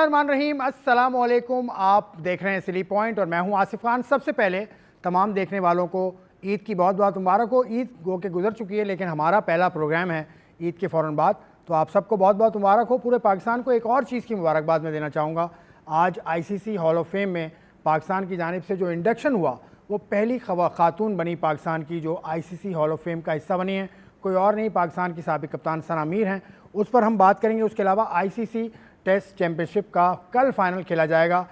बिस्मिल्लाहिर्रहमानिर्रहीम, अस्सलाम वालेकुम। आप देख रहे हैं सिली पॉइंट और मैं हूं आसिफ खान। सबसे पहले तमाम देखने वालों को ईद की बहुत बहुत मुबारक हो। ईद गो के गुजर चुकी है, लेकिन हमारा पहला प्रोग्राम है ईद के फ़ौरन बाद, तो आप सबको बहुत बहुत मुबारक हो। पूरे पाकिस्तान को एक और चीज़ की मुबारकबाद मैं देना चाहूँगा। आज आईसीसी हॉल ऑफ फेम में पाकिस्तान की जानिब से जो इंडक्शन हुआ, वो पहली खातून बनी पाकिस्तान की जो आईसीसी हॉल ऑफ फेम का हिस्सा बनी है। कोई और नहीं, पाकिस्तान की साबिक कप्तान सना मीर हैं। उस पर हम बात करेंगे। उसके अलावा आईसीसी टेस्ट चैम्पियनशिप का कल फाइनल खेला जाएगा,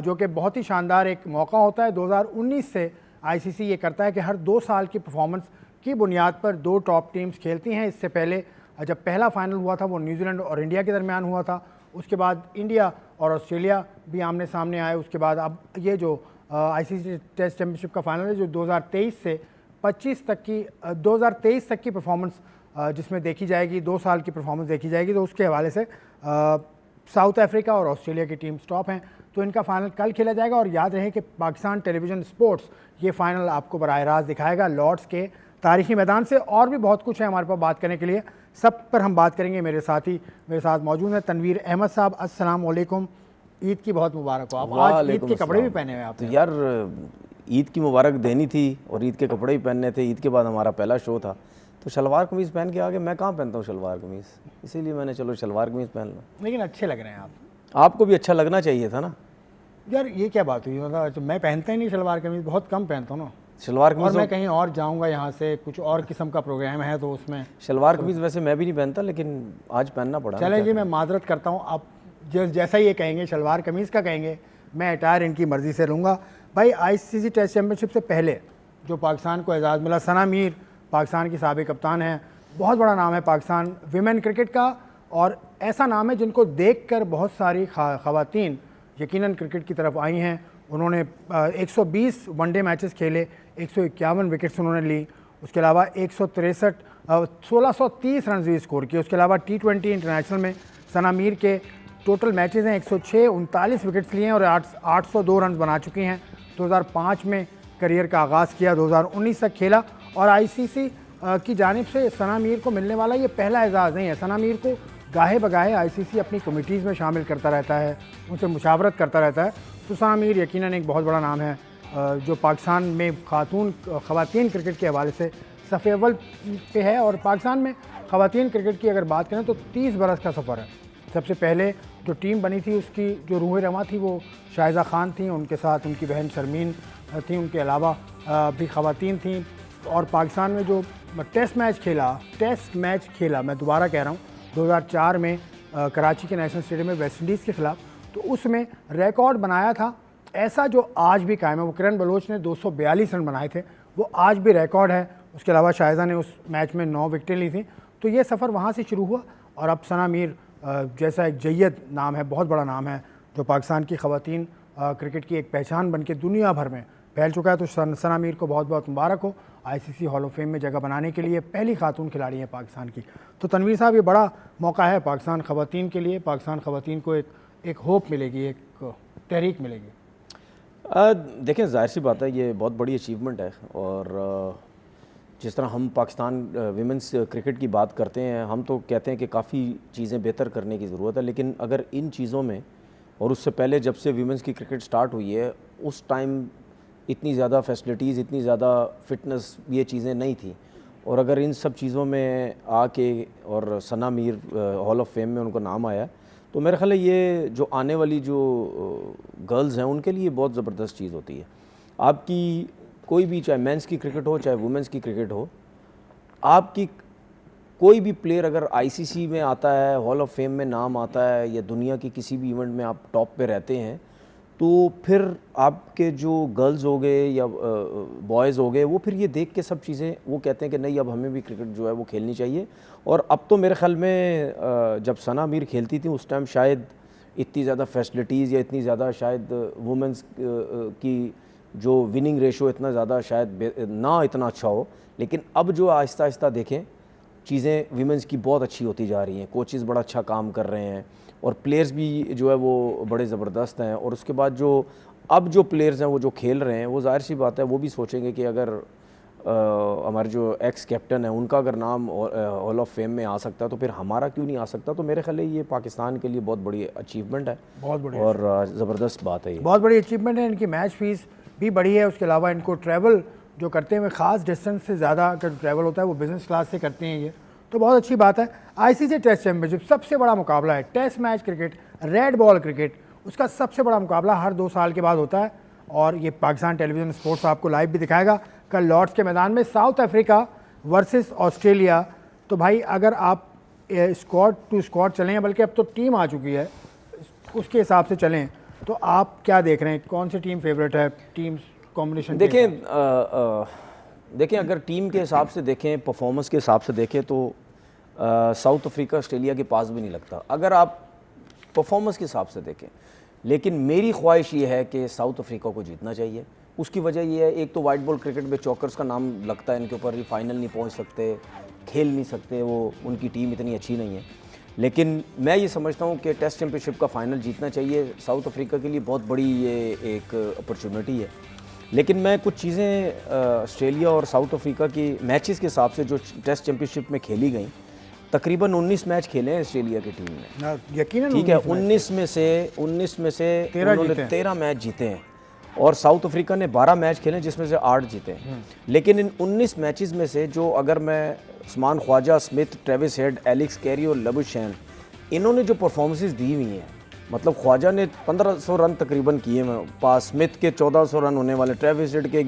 जो कि बहुत ही शानदार एक मौका होता है। 2019 से आईसीसी ये करता है कि हर 2 साल की परफॉर्मेंस की बुनियाद पर 2 टॉप टीम्स खेलती हैं। इससे पहले जब पहला फाइनल हुआ था वो न्यूजीलैंड और इंडिया के दरमियान हुआ था। उसके बाद इंडिया और ऑस्ट्रेलिया भी आमने सामने आए। उसके बाद अब ये जो आईसीसी टेस्ट चैम्पियनशिप का फाइनल है, जो 2023 से 25 तक की 2023 तक की परफॉर्मेंस जिसमें देखी जाएगी, 2 साल की परफॉर्मेंस देखी जाएगी। तो उसके हवाले से साउथ अफ्रीका और ऑस्ट्रेलिया की टीम टॉप हैं। तो इनका फाइनल कल खेला जाएगा। और याद रहे कि पाकिस्तान टेलीविज़न स्पोर्ट्स ये फाइनल आपको बराह रास्त दिखाएगा लॉर्ड्स के तारीखी मैदान से। और भी बहुत कुछ है हमारे पास बात करने के लिए, सब पर हम बात करेंगे। मेरे साथ मौजूद हैं तनवीर अहमद साहब। अस्सलाम वालेकुम, ईद की बहुत मुबारक हो। आप आज ईद के कपड़े भी पहने हुए आप? तो यार ईद की मुबारक देनी थी और ईद के कपड़े भी पहनने थे। ईद के बाद हमारा पहला शो था, तो शलवार कमीज़ पहन के आगे मैं कहाँ पहनता हूँ शलवार कमीज़, इसीलिए मैंने चलो शलवार कमीज़ पहन लो। लेकिन अच्छे लग रहे हैं आप। आपको भी अच्छा लगना चाहिए था ना यार। ये क्या बात हुई? मतलब मैं पहनता ही नहीं शलवार कमीज़, बहुत कम पहनता हूँ ना शलवार कमीज़। और मैं कहीं और जाऊँगा, यहाँ से कुछ और किस्म का प्रोग्राम है तो उसमें शलवार कमीज़ वैसे मैं भी नहीं पहनता, लेकिन आज पहनना पड़ा। चले जी, मैं माजरत करता हूँ। आप जैसा ये कहेंगे शलवार कमीज़ का कहेंगे, मैं अटायर इनकी मर्ज़ी से लूँगा। भाई, आईसीसी टेस्ट चैम्पियनशिप से पहले जो पाकिस्तान को एजाज़ मिला, सना मीर पाकिस्तान की साबिक कप्तान है। बहुत बड़ा नाम है पाकिस्तान विमेन क्रिकेट का, और ऐसा नाम है जिनको देखकर बहुत सारी ख़वातीन यकीनन क्रिकेट की तरफ आई हैं। उन्होंने 120 वनडे मैचेस खेले, 151 विकेट्स उन्होंने ली। उसके अलावा 1630 रन भी स्कोर किए। उसके अलावा T20 इंटरनेशनल में सना मीर के टोटल मैचेस हैं 106, 39 विकेट्स लिए हैं और 802 रन बना चुकी हैं। 2005 में करियर का आगाज़ किया, 2019 तक खेला। और आईसीसी की जानिब से सना मीर को मिलने वाला ये पहला एजाज़ नहीं है। सना मीर को गाहे बगाहे आईसीसी अपनी कमिटीज़ में शामिल करता रहता है, उनसे मुशावरत करता रहता है। तो सना मीर यकीनन एक बहुत बड़ा नाम है जो पाकिस्तान में ख़वातीन क्रिकेट के हवाले से सफ़े अव्वल पे है। और पाकिस्तान में ख़वातीन क्रिकेट की अगर बात करें तो 30 बरस का सफ़र है। सबसे पहले जो टीम बनी थी उसकी जो रूह रवां थी वो शाहिदा खान थी, उनके साथ उनकी बहन शर्मीन थी, उनके अलावा भी ख़वातीन थी। और पाकिस्तान में जो टेस्ट मैच खेला, मैं दोबारा कह रहा हूँ, 2004 में कराची के नेशनल स्टेडियम में वेस्ट इंडीज़ के ख़िलाफ़, तो उसमें रिकॉर्ड बनाया था ऐसा जो आज भी कायम है। वो किरण बलोच ने 242 रन बनाए थे, वो आज भी रिकॉर्ड है। उसके अलावा शाहिदा ने उस मैच में 9 विकेटें ली थी। तो ये सफ़र वहाँ से शुरू हुआ और अब सना मीर जैसा एक जय्यद नाम है, बहुत बड़ा नाम है, जो पाकिस्तान की ख़वातीन क्रिकेट की एक पहचान बन के दुनिया भर में फैल चुका है। तो सना मीर को बहुत बहुत मुबारक हो। आईसीसी हॉल ऑफ फेम में जगह बनाने के लिए पहली खातून खिलाड़ी है पाकिस्तान की। तो तनवीर साहब, ये बड़ा मौका है पाकिस्तान ख़वातीन के लिए। पाकिस्तान ख़वातीन को एक होप मिलेगी, एक तहरीक मिलेगी। देखें, जाहिर सी बात है ये बहुत बड़ी अचीवमेंट है। और जिस तरह हम पाकिस्तान विमेंस क्रिकेट की बात करते हैं, हम तो कहते हैं कि काफ़ी चीज़ें बेहतर करने की ज़रूरत है। लेकिन अगर इन चीज़ों में, और उससे पहले जब से विमेंस की क्रिकेट स्टार्ट हुई है, उस टाइम इतनी ज़्यादा फैसिलिटीज़, इतनी ज़्यादा फिटनेस, ये चीज़ें नहीं थी। और अगर इन सब चीज़ों में आके और सना मीर हॉल ऑफ फेम में उनको नाम आया, तो मेरा ख्याल है ये जो आने वाली जो गर्ल्स हैं उनके लिए बहुत ज़बरदस्त चीज़ होती है। आपकी कोई भी, चाहे मेंस की क्रिकेट हो चाहे वुमेंस की क्रिकेट हो, आपकी कोई भी प्लेयर अगर आईसीसी में आता है, हॉल ऑफ फेम में नाम आता है, या दुनिया की किसी भी इवेंट में आप टॉप पे रहते हैं, तो फिर आपके जो गर्ल्स हो गए या बॉयज़ हो गए, वो फिर ये देख के सब चीज़ें वो कहते हैं कि नहीं, अब हमें भी क्रिकेट जो है वो खेलनी चाहिए। और अब तो मेरे ख्याल में जब सना मीर खेलती थी उस टाइम शायद इतनी ज़्यादा फैसिलिटीज़ या इतनी ज़्यादा शायद वुमेंस की जो विनिंग रेशो इतना ज़्यादा शायद ना इतना अच्छा हो। लेकिन अब जो आहिस्ता आहिस्ता देखें चीज़ें विमेंस की बहुत अच्छी होती जा रही हैं, कोचेज़ बड़ा अच्छा काम कर रहे हैं और प्लेयर्स भी जो है वो बड़े ज़बरदस्त हैं। और उसके बाद जो अब जो प्लेयर्स हैं वो जो खेल रहे हैं, वो ज़ाहिर सी बात है वो भी सोचेंगे कि अगर हमारे जो एक्स कैप्टन है उनका अगर नाम हॉल ऑफ फेम में आ सकता है तो फिर हमारा क्यों नहीं आ सकता। तो मेरे ख्याल है ये पाकिस्तान के लिए बहुत बड़ी अचीवमेंट है, बहुत बड़ी और ज़बरदस्त बात है ये, बहुत बड़ी अचीवमेंट है। इनकी मैच फीस भी बढ़ी है, उसके अलावा इनको ट्रैवल जो करते हैं ख़ास डिस्टेंस से ज़्यादा अगर ट्रैवल होता है वो बिज़नेस क्लास से करते हैं, ये तो बहुत अच्छी बात है। आईसीसी टेस्ट चैम्पियनशिप सबसे बड़ा मुकाबला है, test match cricket, red ball cricket, उसका सबसे बड़ा मुकाबला हर 2 साल के बाद होता है, और ये पाकिस्तान टेलीविज़न स्पोर्ट्स आपको लाइव भी दिखाएगा। कल लॉर्ड्स के मैदान में साउथ अफ्रीका वर्सेस ऑस्ट्रेलिया। तो भाई अगर आप स्क्वाड टू स्क्वाड चलें, बल्कि अब तो टीम आ चुकी है, उसके हिसाब से चलें तो आप क्या देख रहे हैं, कौन सी टीम फेवरेट है टीम कॉम्बिनेशन? देखें अगर टीम के हिसाब से देखें, परफॉर्मेंस के हिसाब से देखें तो साउथ अफ्रीका ऑस्ट्रेलिया के पास भी नहीं लगता अगर आप परफॉर्मेंस के हिसाब से देखें। लेकिन मेरी ख्वाहिश ये है कि साउथ अफ्रीका को जीतना चाहिए। उसकी वजह ये है, एक तो वाइट बॉल क्रिकेट में चौकर्स का नाम लगता है इनके ऊपर, ये फाइनल नहीं पहुंच सकते, खेल नहीं सकते, वो उनकी टीम इतनी अच्छी नहीं है। लेकिन मैं ये समझता हूँ कि टेस्ट चैम्पियनशिप का फ़ाइनल जीतना चाहिए साउथ अफ्रीका के लिए, बहुत बड़ी ये एक अपॉर्चुनिटी है। लेकिन मैं कुछ चीज़ें ऑस्ट्रेलिया और साउथ अफ्रीका की मैचेस के हिसाब से जो टेस्ट चैम्पियनशिप में खेली गई, तकरीबन 19 मैच खेले हैं ऑस्ट्रेलिया की टीम ने, यकीनन ठीक है। 19 में से 13 मैच जीते हैं, और साउथ अफ्रीका ने 12 मैच खेले जिसमें से 8 जीते हैं। लेकिन इन 19 मैचेस में से जो अगर मैं Usman Khawaja, Smith, Travis Head, Alex Carey और लबुशैन, इन्होंने जो परफॉर्मेंसेस दी हुई हैं, मतलब ख्वाजा ने 1500 रन तकरीबन किए हैं पास, स्मिथ के 1400 रन होने वाले, ट्रेविस हेड के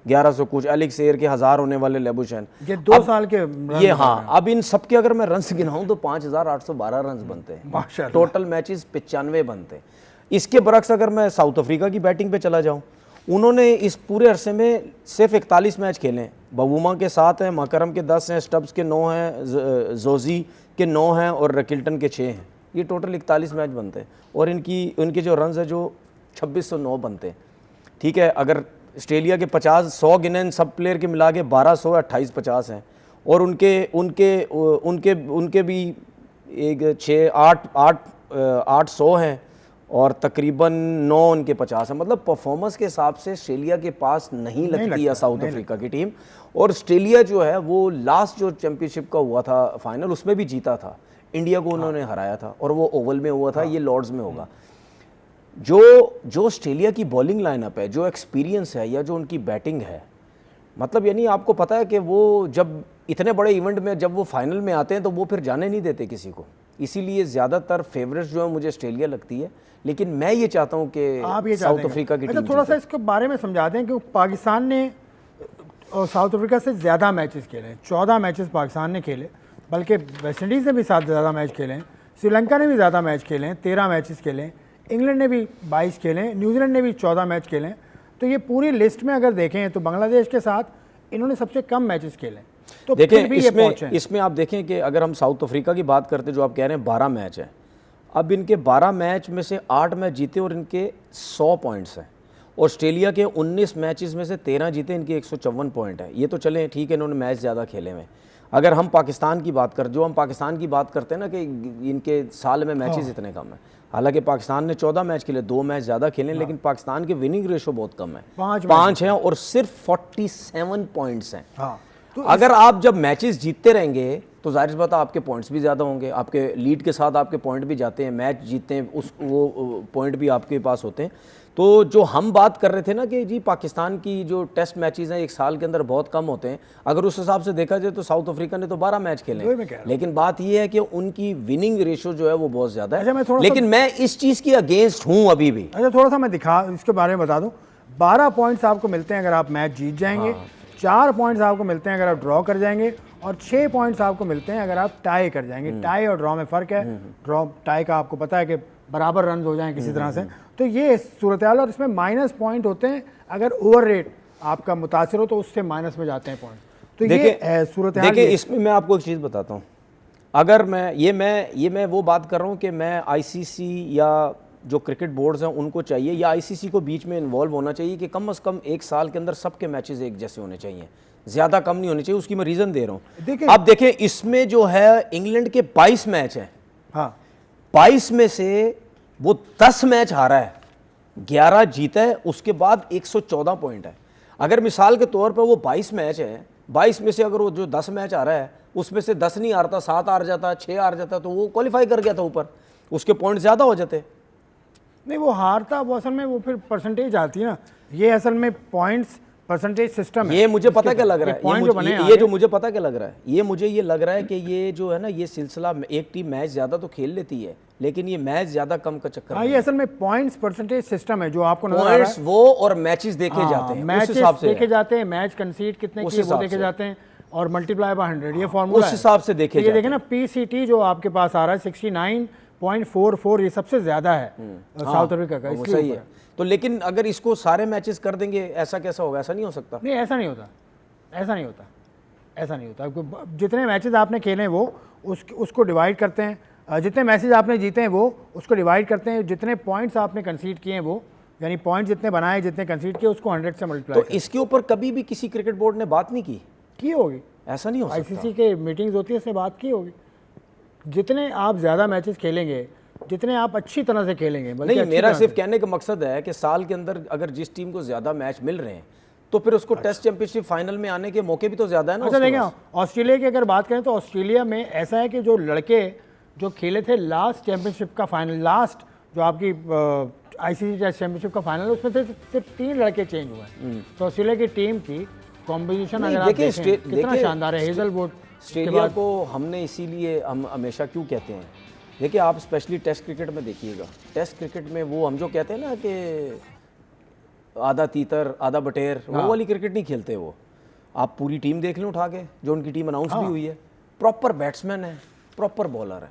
1100 कुछ, एलेक्स एयर के 1000 होने वाले, लबुशैन ये 2 साल के ये, हाँ। अब इन सब के अगर मैं रन्स गिनाऊं तो 5812 रन बनते हैं, टोटल मैचेस 95 बनते हैं। इसके बरक्स अगर मैं साउथ अफ्रीका की बैटिंग पे चला जाऊं, उन्होंने इस पूरे अरसे में सिर्फ 41 मैच खेले हैं। बवूमा के 7 हैं, माकरम के 10 हैं, स्टब्स के 9 हैं, जोजी के 9 हैं और रकिल्टन के 6 हैं। ये टोटल 41 मैच बनते हैं, और इनके जो रन्स है जो 2609 बनते हैं, ठीक है। अगर ऑस्ट्रेलिया के 100 गिने सब प्लेयर के मिला के 1200 28-50 हैं, और उनके भी एक 800 हैं, और तकरीबन 9 उनके 50 हैं। मतलब परफॉर्मेंस के हिसाब से ऑस्ट्रेलिया के पास नहीं लगती है साउथ अफ्रीका की टीम। और ऑस्ट्रेलिया जो है वो लास्ट जो चैम्पियनशिप का हुआ था फाइनल, उसमें भी जीता था, इंडिया को उन्होंने हराया था, और वो ओवल में हुआ था, ये लॉर्ड्स में होगा। जो ऑस्ट्रेलिया की बॉलिंग लाइनअप है, जो एक्सपीरियंस है, या जो उनकी बैटिंग है, मतलब यानी आपको पता है कि वो जब इतने बड़े इवेंट में जब वो फाइनल में आते हैं तो वो फिर जाने नहीं देते किसी को। इसीलिए ज़्यादातर फेवरेट्स जो है मुझे ऑस्ट्रेलिया लगती है। लेकिन मैं ये चाहता हूँ कि साउथ अफ्रीका की टीम थोड़ा सा इसके बारे में समझा दें कि पाकिस्तान ने और साउथ अफ्रीका से ज़्यादा मैचेस खेले हैं। 14 मैचेस पाकिस्तान ने खेले, बल्कि वेस्ट इंडीज़ ने भी 7 ज़्यादा मैच खेले हैं, श्रीलंका ने भी ज़्यादा मैच खेले हैं, 13 मैचेस खेले हैं, इंग्लैंड ने भी 22 खेले हैं, न्यूजीलैंड ने भी 14 मैच खेले हैं। तो ये पूरी लिस्ट में अगर देखें तो बांग्लादेश के साथ इन्होंने सबसे कम मैचेस खेले हैं। तो देखें इसमें आप देखें कि अगर हम साउथ अफ्रीका की बात करते, जो आप कह रहे हैं 12 मैच है, अब इनके 12 मैच में से 8 मैच जीते और इनके 100 पॉइंट्स हैं। ऑस्ट्रेलिया के 19 मैचेस में से 13 जीते, इनके 154 पॉइंट है। ये तो चलें ठीक है, इन्होंने मैच ज़्यादा खेले हुए। अगर हम पाकिस्तान की बात करें, जो हम पाकिस्तान की बात करते हैं ना कि इनके साल में मैचेस इतने कम हैं, हालांकि पाकिस्तान ने 14 मैच खेले, 2 मैच ज़्यादा खेले, लेकिन पाकिस्तान के विनिंग रेशो बहुत कम है, 5 हैं, और सिर्फ 47 पॉइंट्स हैं। तो अगर आप जब मैचेस जीतते रहेंगे तो जाहिर सी बात है आपके पॉइंट्स भी ज़्यादा होंगे, आपके लीड के साथ आपके पॉइंट भी जाते हैं, मैच जीतते हैं, वो पॉइंट भी आपके पास होते हैं। तो जो हम बात कर रहे थे ना कि जी पाकिस्तान की जो टेस्ट मैचेस हैं एक साल के अंदर बहुत कम होते हैं, अगर उस हिसाब से देखा जाए तो साउथ अफ्रीका ने तो 12 मैच खेले हैं, लेकिन बात यह है कि उनकी विनिंग रेशो जो है वो बहुत ज़्यादा है। लेकिन मैं इस चीज़ की अगेंस्ट हूँ अभी भी। अच्छा, थोड़ा सा मैं इसके बारे में बता दूँ। 12 पॉइंट्स आपको मिलते हैं अगर आप मैच जीत जाएंगे, 4 पॉइंट्स आपको मिलते हैं अगर आप ड्रॉ कर जाएंगे, और 6 पॉइंट्स आपको मिलते हैं अगर आप टाई कर जाएंगे। टाई और ड्रॉ में फ़र्क है, ड्रॉ टाई का आपको पता है कि बराबर रन हो जाएं किसी तरह से, तो ये सूरत हाल। और इसमें माइनस पॉइंट होते हैं, अगर ओवर रेट आपका मुतासिर हो तो उससे माइनस में जाते हैं पॉइंट। तो ये सूरत हाल। देखिए इसमें मैं आपको एक चीज़ बताता हूँ। अगर मैं वो बात कर रहा हूँ कि मैं ICC या जो क्रिकेट बोर्ड्स हैं उनको चाहिए, या ICC को बीच में इन्वॉल्व होना चाहिए कि कम से कम एक साल के अंदर सबके मैचेस एक जैसे होने चाहिए, ज़्यादा कम नहीं होने चाहिए। उसकी मैं रीज़न दे रहा हूँ। अब देखें इसमें जो है इंग्लैंड के 22 मैच हैं, हाँ, 22 में से वो 10 मैच हारा है, 11 जीता है, उसके बाद 114 पॉइंट है। अगर मिसाल के तौर पर वो 22 मैच है, 22 में से अगर वो जो 10 मैच आ रहा है उसमें से 10 नहीं हारता, 7 हार जाता, 6 हार जाता, तो वो क्वालिफाई कर गया था ऊपर, उसके पॉइंट ज़्यादा हो जाते। नहीं, वो हारता, वो असल में वो फिर परसेंटेज आती है ना, ये असल में पॉइंट्स परसेंटेज सिस्टम है। ये मुझे पता क्या लग रहा है, पॉइंट जो बने ये जो मुझे पता क्या लग रहा है, ये मुझे ये लग रहा है कि ये जो है ना, ये सिलसिला, एक टीम मैच ज़्यादा तो खेल लेती है लेकिन ये मैच ज़्यादा कम का चक्कर। हाँ, ये असल में पॉइंट्स परसेंटेज सिस्टम है जो आपको नजर आ रहा है। वो और मैचेस देखे जाते हैं, मैच देखे जाते हैं, मैच कंसीड कितने किए वो देखे जाते हैं और मल्टीप्लाई बाय 100, ये फार्मूला उस हिसाब से देखे जाते हैं। ये देखें ना, पीसीटी जो आपके पास आ रहा है 69.44, ये सबसे ज्यादा है साउथ अफ्रीका का, इसलिए सही है। तो लेकिन अगर इसको सारे मैचेस कर देंगे, ऐसा कैसा होगा? ऐसा नहीं हो सकता। नहीं, ऐसा नहीं होता, ऐसा नहीं होता, ऐसा नहीं होता। जितने मैचेस आपने खेले हैं वो उसको डिवाइड करते हैं, जितने मैचेस आपने जीते हैं वो उसको डिवाइड करते हैं, जितने पॉइंट्स आपने कंसीड किए हैं वो, यानी पॉइंट जितने बनाए, जितने कंसीड किए, उसको 100 से मल्टीप्लाई। तो इसके ऊपर कभी भी किसी क्रिकेट बोर्ड ने बात नहीं की होगी? ऐसा नहीं हो सकता। आईसीसी के मीटिंग्स होती है, उसने बात की होगी। जितने आप ज़्यादा मैचेस खेलेंगे, जितने आप अच्छी तरह से खेलेंगे, नहीं, मेरा सिर्फ कहने का मकसद है कि साल के अंदर अगर जिस टीम को ज़्यादा मैच मिल रहे हैं तो फिर उसको टेस्ट चैंपियनशिप फाइनल में आने के मौके भी तो ज़्यादा है ना। अच्छा देखें, ऑस्ट्रेलिया की अगर बात करें तो ऑस्ट्रेलिया में ऐसा है कि जो लड़के जो खेले थे लास्ट चैंपियनशिप का फाइनल, लास्ट जो आपकी आईसीसी टेस्ट चैंपियनशिप का फाइनल, उसमें से सिर्फ 3 लड़के चेंज हुए हैं। तो ऑस्ट्रेलिया की टीम की कॉम्बिनेशन अगर आप देखें कितना शानदार है। हेजलवुड ऑस्ट्रेलिया को हमने इसीलिए हम हमेशा क्यों कहते हैं, देखिए आप स्पेशली टेस्ट क्रिकेट में देखिएगा, टेस्ट क्रिकेट में वो हम जो कहते हैं ना कि आधा तीतर आधा बटेर, वो वाली क्रिकेट नहीं खेलते वो। आप पूरी टीम देख लें उठा के, जो उनकी टीम अनाउंस भी हुई है, प्रॉपर बैट्समैन है, प्रॉपर बॉलर है,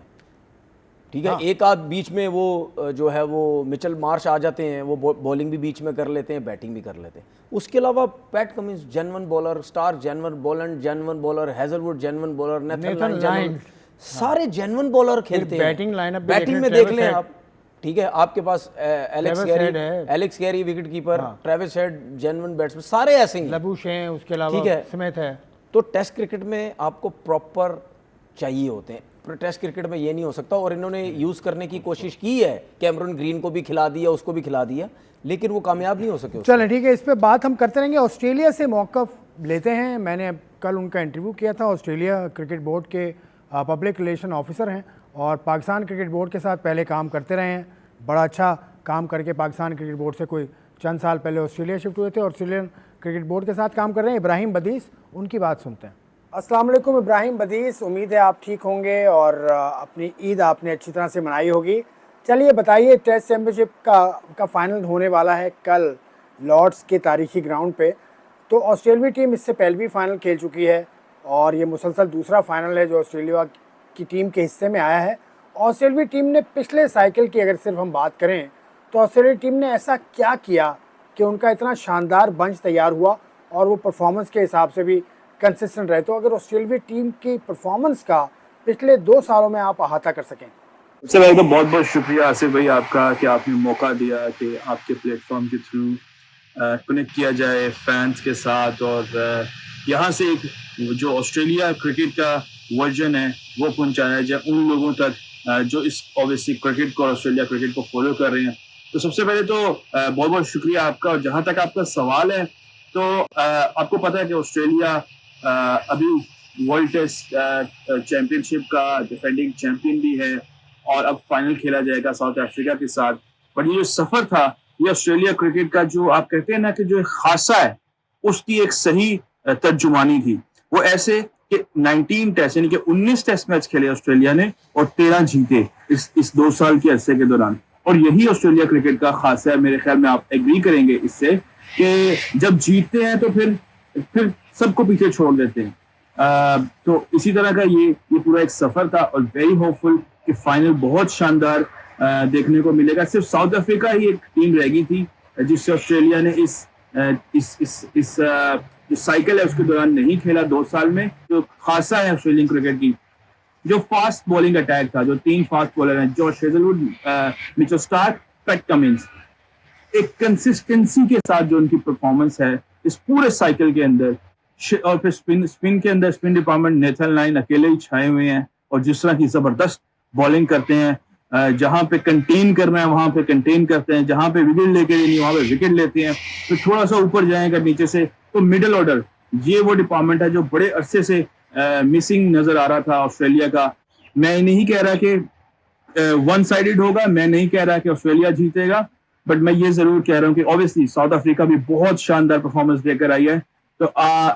ठीक है। एक आध बीच में वो जो है वो मिचेल मार्श आ जाते हैं, वो बॉलिंग भी बीच में कर लेते हैं, बैटिंग भी कर लेते हैं। उसके अलावा PAT Cummins genuine bowler, star genuine, Boland genuine bowler, Hazlewood genuine bowler, Nathan line, सारे जेन्युइन बॉलर खेलते हैं। बैटिंग में देख लें आप, ठीक है, आपके पास Alex Carey wicket keeper, Travis Head genuine batsman, सारे ऐसे ही, लबूश हैं, उसके अलावा ठीक है, स्मिथ है। तो टेस्ट क्रिकेट में आपको प्रॉपर चाहिए होते हैं, टेस्ट क्रिकेट में ये नहीं हो सकता। और इन्होंने यूज़ करने की कोशिश की है, कैमरून ग्रीन को भी खिला दिया, उसको भी खिला दिया, लेकिन वो कामयाब नहीं हो सके। चलें ठीक है, इस पे बात हम करते रहेंगे। ऑस्ट्रेलिया से मौक़िफ़ लेते हैं। मैंने कल उनका इंटरव्यू किया था, ऑस्ट्रेलिया क्रिकेट बोर्ड के पब्लिक रिलेशन ऑफिसर हैं और पाकिस्तान क्रिकेट बोर्ड के साथ पहले काम करते रहे हैं। बड़ा अच्छा काम करके पाकिस्तान क्रिकेट बोर्ड से कोई चंद साल पहले ऑस्ट्रेलिया शिफ्ट हुए थे, ऑस्ट्रेलियन क्रिकेट बोर्ड के साथ काम कर रहे हैं। इब्राहिम बदीस, उनकी बात सुनते हैं। अस्सलाम वालेकुम इब्राहिम बदीस, उम्मीद है आप ठीक होंगे और अपनी ईद आपने अच्छी तरह से मनाई होगी। चलिए बताइए, टेस्ट चैम्पियनशिप का फाइनल होने वाला है कल लॉर्ड्स के तारीखी ग्राउंड पे। तो ऑस्ट्रेलियाई टीम इससे पहले भी फाइनल खेल चुकी है और ये मुसलसल दूसरा फाइनल है जो ऑस्ट्रेलिया की टीम के हिस्से में आया है। ऑस्ट्रेलियाई टीम ने पिछले साइकिल की अगर सिर्फ हम बात करें तो ऑस्ट्रेलियाई टीम ने ऐसा क्या किया कि उनका इतना शानदार बंच तैयार हुआ और वो परफॉर्मेंस के हिसाब से भी कंसिस्टेंट रहे। तो अगर ऑस्ट्रेलियाई टीम की परफॉर्मेंस का पिछले 2 सालों में आप अहाता कर सकें। सबसे पहले तो बहुत बहुत शुक्रिया आसिफ भाई आपका कि आपने मौका दिया कि आपके प्लेटफॉर्म के थ्रू कनेक्ट किया जाए फैंस के साथ और यहाँ से एक जो ऑस्ट्रेलिया क्रिकेट का वर्जन है वो पहुँचाया जाए उन लोगों तक जो इस ऑब्वियसली क्रिकेट को, ऑस्ट्रेलिया क्रिकेट को फॉलो कर रहे हैं। तो सबसे पहले तो बहुत बहुत शुक्रिया आपका। और जहाँ तक आपका सवाल है तो आपको पता है कि ऑस्ट्रेलिया अभी वर्ल्ड टेस्ट चैंपियनशिप का डिफेंडिंग चैंपियन भी है और अब फाइनल खेला जाएगा साउथ अफ्रीका के साथ। पर ये जो सफर था ये ऑस्ट्रेलिया क्रिकेट का जो आप कहते हैं ना कि जो खासा है उसकी एक सही तर्जुमानी थी। वो ऐसे कि 19 टेस्ट यानी कि 19 टेस्ट मैच खेले ऑस्ट्रेलिया ने और 13 जीते इस 2 साल के अरसे के दौरान। और यही ऑस्ट्रेलिया क्रिकेट का खासा है। मेरे ख्याल में आप एग्री करेंगे इससे कि जब जीतते हैं तो फिर सबको पीछे छोड़ देते हैं। तो इसी तरह का ये पूरा एक सफर था और वेरी होपफुल कि फाइनल बहुत शानदार देखने को मिलेगा। सिर्फ साउथ अफ्रीका ही एक टीम रह गई थी जिससे ऑस्ट्रेलिया ने इस जो साइकिल है उसके दौरान नहीं खेला 2 साल में। जो खासा है ऑस्ट्रेलियन क्रिकेट की जो फास्ट बॉलिंग अटैक था, जो 3 फास्ट बॉलर हैं, Josh Hazlewood, Mitchell Starc, PAT Cummins, एक कंसिस्टेंसी के साथ जो उनकी परफॉर्मेंस है इस पूरे साइकिल के अंदर। और फिर स्पिन के अंदर स्पिन डिपार्टमेंट नेथन लाइन अकेले ही छाए हुए हैं और जिस तरह की जबरदस्त बॉलिंग करते हैं जहां पे कंटेन करना है वहां पे कंटेन करते हैं, जहां पे विकेट लेके नहीं वहां पे विकेट लेते हैं। तो थोड़ा सा ऊपर जाएगा नीचे से तो मिडिल ऑर्डर, ये वो डिपार्टमेंट है जो बड़े अरसे से मिसिंग नजर आ रहा था ऑस्ट्रेलिया का। मैं नहीं कह रहा कि वन साइडेड होगा, मैं नहीं कह रहा कि ऑस्ट्रेलिया जीतेगा, बट मैं ये जरूर कह रहा हूँ कि ऑब्वियसली साउथ अफ्रीका भी बहुत शानदार परफॉर्मेंस देकर आई है। तो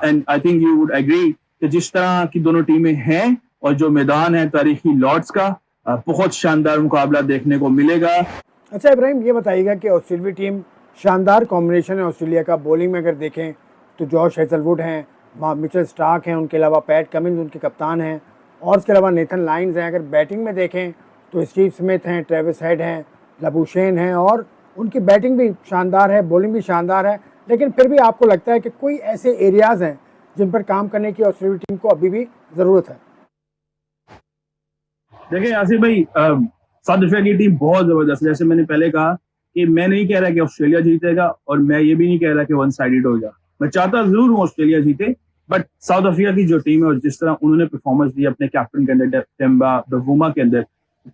and I think you would agree कि जिस तरह की दोनों टीमें हैं और जो मैदान है तारीखी लॉर्ड्स का, बहुत शानदार मुकाबला देखने को मिलेगा। अच्छा इब्राहिम, ये बताइएगा कि ऑस्ट्रेलिया टीम शानदार कॉम्बिनेशन है ऑस्ट्रेलिया का। बॉलिंग में अगर देखें तो जॉश हेजलवुड हैं, मिचेल स्टार्क हैं, उनके अलावा पैट कमिंस उनके कप्तान हैं, और उसके अलावा नेथन लाइन्स हैं। अगर बैटिंग में देखें तो स्टीव स्मिथ हैं, ट्रेविस हेड हैं, लबुशेन हैं, और उनकी बैटिंग भी शानदार है, बॉलिंग भी शानदार है। लेकिन फिर भी आपको लगता है कि कोई ऐसे एरियाज़ हैं जिन पर काम करने की ऑस्ट्रेलिया टीम को अभी भी ज़रूरत है? देखिए आसिफ भाई, साउथ अफ्रीका की टीम बहुत जबरदस्त है। जैसे मैंने पहले कहा कि मैं नहीं कह रहा कि ऑस्ट्रेलिया जीतेगा और मैं ये भी नहीं कह रहा कि वन साइडेड होगा। मैं चाहता जरूर हूँ ऑस्ट्रेलिया जीते, बट साउथ अफ्रीका की जो टीम है और जिस तरह उन्होंने परफॉर्मेंस दी अपने कैप्टन के अंदर टेम्बा बवुमा के अंदर,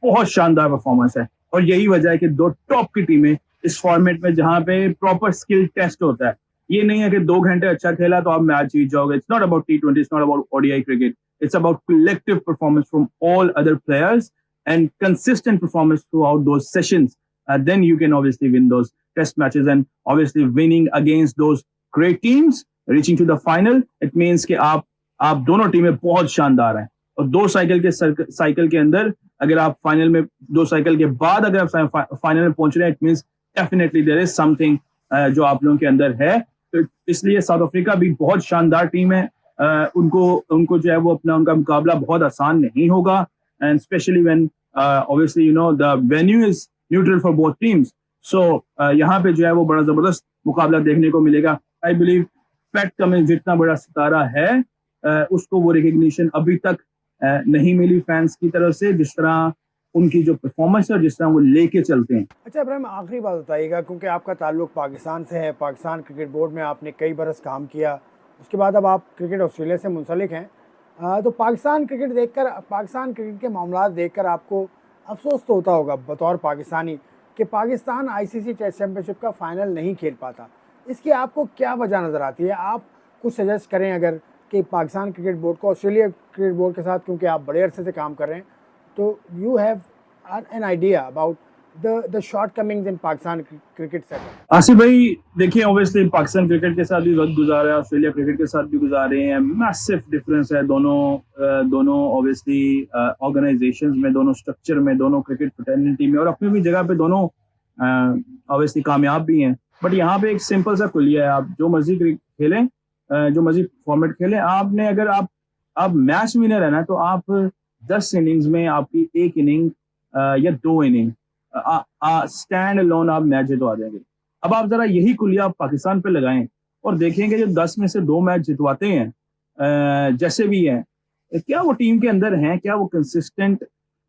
बहुत शानदार परफॉर्मेंस है। और यही वजह है कि दो टॉप की टीमें इस फॉर्मेट में जहां पे प्रॉपर स्किल टेस्ट होता है। ये नहीं है कि 2 घंटे अच्छा खेला तो आप मैच जीत जाओगे। It's not about T20, it's not about ODI cricket, it's about collective performance from all other players and consistent performance throughout those sessions. Then you can obviously win those test matches, and obviously winning against those great teams, reaching to the final, it means कि आप दोनों टीमें बहुत शानदार हैं। और 2 cycle के अंदर अगर आप फाइनल में 2 साइकिल के बाद अगर आप फाइनल में पहुंच रहे हैं, it means definitely there is something जो आप लोगों के अंदर है। तो इसलिए साउथ अफ्रीका भी बहुत शानदार टीम है। उनको जो है वो उनका मुकाबला बहुत आसान नहीं होगा, and specially when obviously the venue is neutral for both teams. So यहाँ पे जो है वो बड़ा जबरदस्त मुकाबला देखने को मिलेगा। आई बिलीव पैट कमिंस जितना बड़ा सितारा है, उसको वो रिकग्निशन अभी तक नहीं मिली फैंस की तरफ से, जिस तरह उनकी जो परफॉर्मेंस है और जिस तरह वो लेके चलते हैं। अच्छा इब्राहिम, आखिरी बात बताइएगा, क्योंकि आपका ताल्लुक पाकिस्तान से है, पाकिस्तान क्रिकेट बोर्ड में आपने कई बरस काम किया, उसके बाद अब आप क्रिकेट ऑस्ट्रेलिया से मुंसलिक हैं। तो पाकिस्तान क्रिकेट के मामला देखकर आपको अफसोस तो होता होगा बतौर पाकिस्तानी कि पाकिस्तान ICC टेस्ट चैम्पियनशिप का फ़ाइनल नहीं खेल पाता। इसकी आपको क्या वजह नज़र आती है? आप कुछ सजेस्ट करें अगर कि पाकिस्तान क्रिकेट बोर्ड को ऑस्ट्रेलिया क्रिकेट बोर्ड के साथ, क्योंकि आप बड़े अरसे से काम कर रहे हैं, तो you have an idea about the shortcomings in Pakistan cricket setup. Asif भाई देखिए, ऑब्वियसली पाकिस्तान क्रिकेट के साथ भी वक्त गुजारा है, ऑस्ट्रेलिया क्रिकेट के साथ भी गुजारे हैं। मैसिव डिफरेंस है दोनों ऑब्वियसली ऑर्गेनाइजेशंस में, दोनों स्ट्रक्चर में, दोनों क्रिकेट फ्रेटर्निटी में, और अपनी भी जगह पे दोनों ऑब्वियसली कामयाब भी हैं। बट यहाँ पे एक सिंपल सा कुलिया है, आप जो मर्जी खेलें, जो मर्जी फॉर्मेट खेलें, आपने अगर आप मैच विनर है ना, तो आप 10 इनिंग्स में आपकी 1 इनिंग या 2 इनिंग स्टैंड अलोन आप मैच जितवा देंगे। अब आप जरा यही कुलिया पाकिस्तान पे लगाएं और देखेंगे जो 10 में से 2 मैच जितवाते हैं, जैसे भी हैं, क्या वो टीम के अंदर हैं, क्या वो कंसिस्टेंट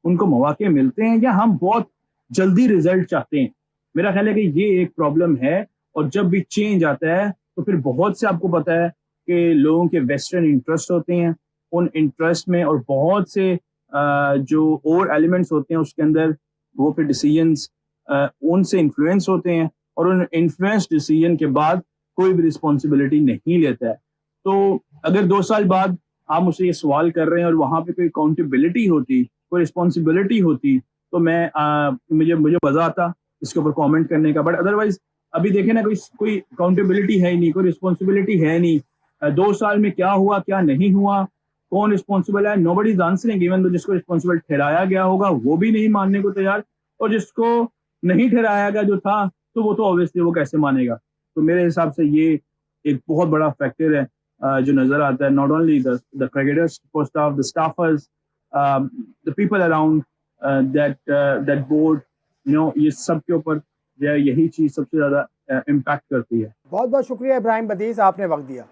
उनको मौके मिलते हैं, या हम बहुत जल्दी रिजल्ट चाहते हैं। मेरा ख्याल है कि ये एक प्रॉब्लम है। और जब भी चेंज आता है तो फिर बहुत से, आपको पता है कि लोगों के वेस्टर्न इंटरेस्ट होते हैं, उन इंटरेस्ट में और बहुत से जो और एलिमेंट्स होते हैं उसके अंदर, वो फिर डिसीजंस उनसे इन्फ्लुएंस होते हैं, और उन इन्फ्लुएंस डिसीजन के बाद कोई भी रिस्पॉन्सिबिलिटी नहीं लेता है। तो अगर 2 साल बाद आप मुझसे ये सवाल कर रहे हैं और वहाँ पे कोई अकाउंटेबिलिटी होती, कोई रिस्पॉन्सिबिलिटी होती, तो मुझे मजा आता इसके ऊपर कमेंट करने का। बट अदरवाइज अभी देखें ना, कोई अकाउंटेबिलिटी है ही नहीं, कोई रिस्पॉन्सिबिलिटी है नहीं। 2 साल में क्या हुआ, क्या नहीं हुआ, कौन रिस्पॉन्सिबल है, नोबडी इज आंसरिंग। इवन तो जिसको रिस्पॉन्सिबल ठहराया गया होगा वो भी नहीं मानने को तैयार, और जिसको नहीं ठहराया गया जो था, तो वो तो ऑब्वियसली वो कैसे मानेगा। तो मेरे हिसाब से ये एक बहुत बड़ा फैक्टर है जो नजर आता है। Not only the cricketers, the staffers, the people around that board, ये सब के ऊपर यही चीज सबसे ज्यादा इम्पैक्ट करती है। बहुत बहुत शुक्रिया इब्राहिम बदीस, आपने वक्त दिया।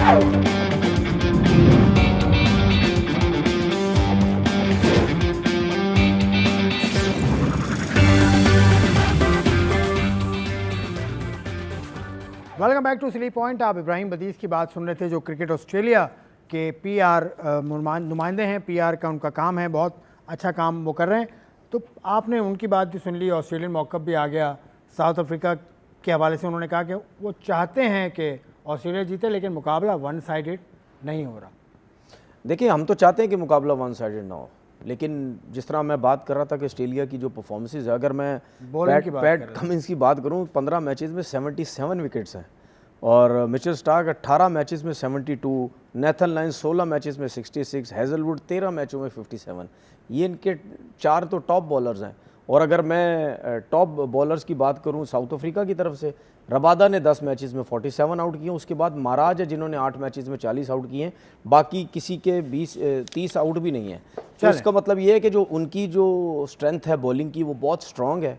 Welcome back to sleep point. आप इब्राहिम बदीस की बात सुन रहे थे, जो क्रिकेट ऑस्ट्रेलिया के पीआर नुमाइंदे हैं। पीआर का उनका काम है, बहुत अच्छा काम वो कर रहे हैं। तो आपने उनकी बात भी सुन ली, ऑस्ट्रेलियन मौक़िफ़ भी आ गया। साउथ अफ्रीका के हवाले से उन्होंने कहा कि वो चाहते हैं कि ऑस्ट्रेलिया जीते, लेकिन मुकाबला वन साइडेड नहीं हो रहा। देखिए, हम तो चाहते हैं कि मुकाबला वन साइडेड ना हो, लेकिन जिस तरह मैं बात कर रहा था कि ऑस्ट्रेलिया की जो परफॉर्मेंसेज है, अगर मैं पैट कमिंस की बात करूं, 15 मैचेस में 77 विकेट्स हैं, और मिचेल स्टार्क 18 मैचेस में 72, नेथन लाइन 16 मैचेस में 66, हेजलवुड 13 मैचों में 57। ये इनके 4 तो टॉप बॉलर्स हैं। और अगर मैं टॉप बॉलर्स की बात करूं साउथ अफ्रीका की तरफ से, रबादा ने 10 मैचेस में 47 आउट किए। उसके बाद महाराज है जिन्होंने 8 मैचेस में 40 आउट किए हैं, बाकी किसी के 30 आउट भी नहीं है। तो इसका मतलब ये है कि जो उनकी जो स्ट्रेंथ है बॉलिंग की, वो बहुत स्ट्रॉन्ग है,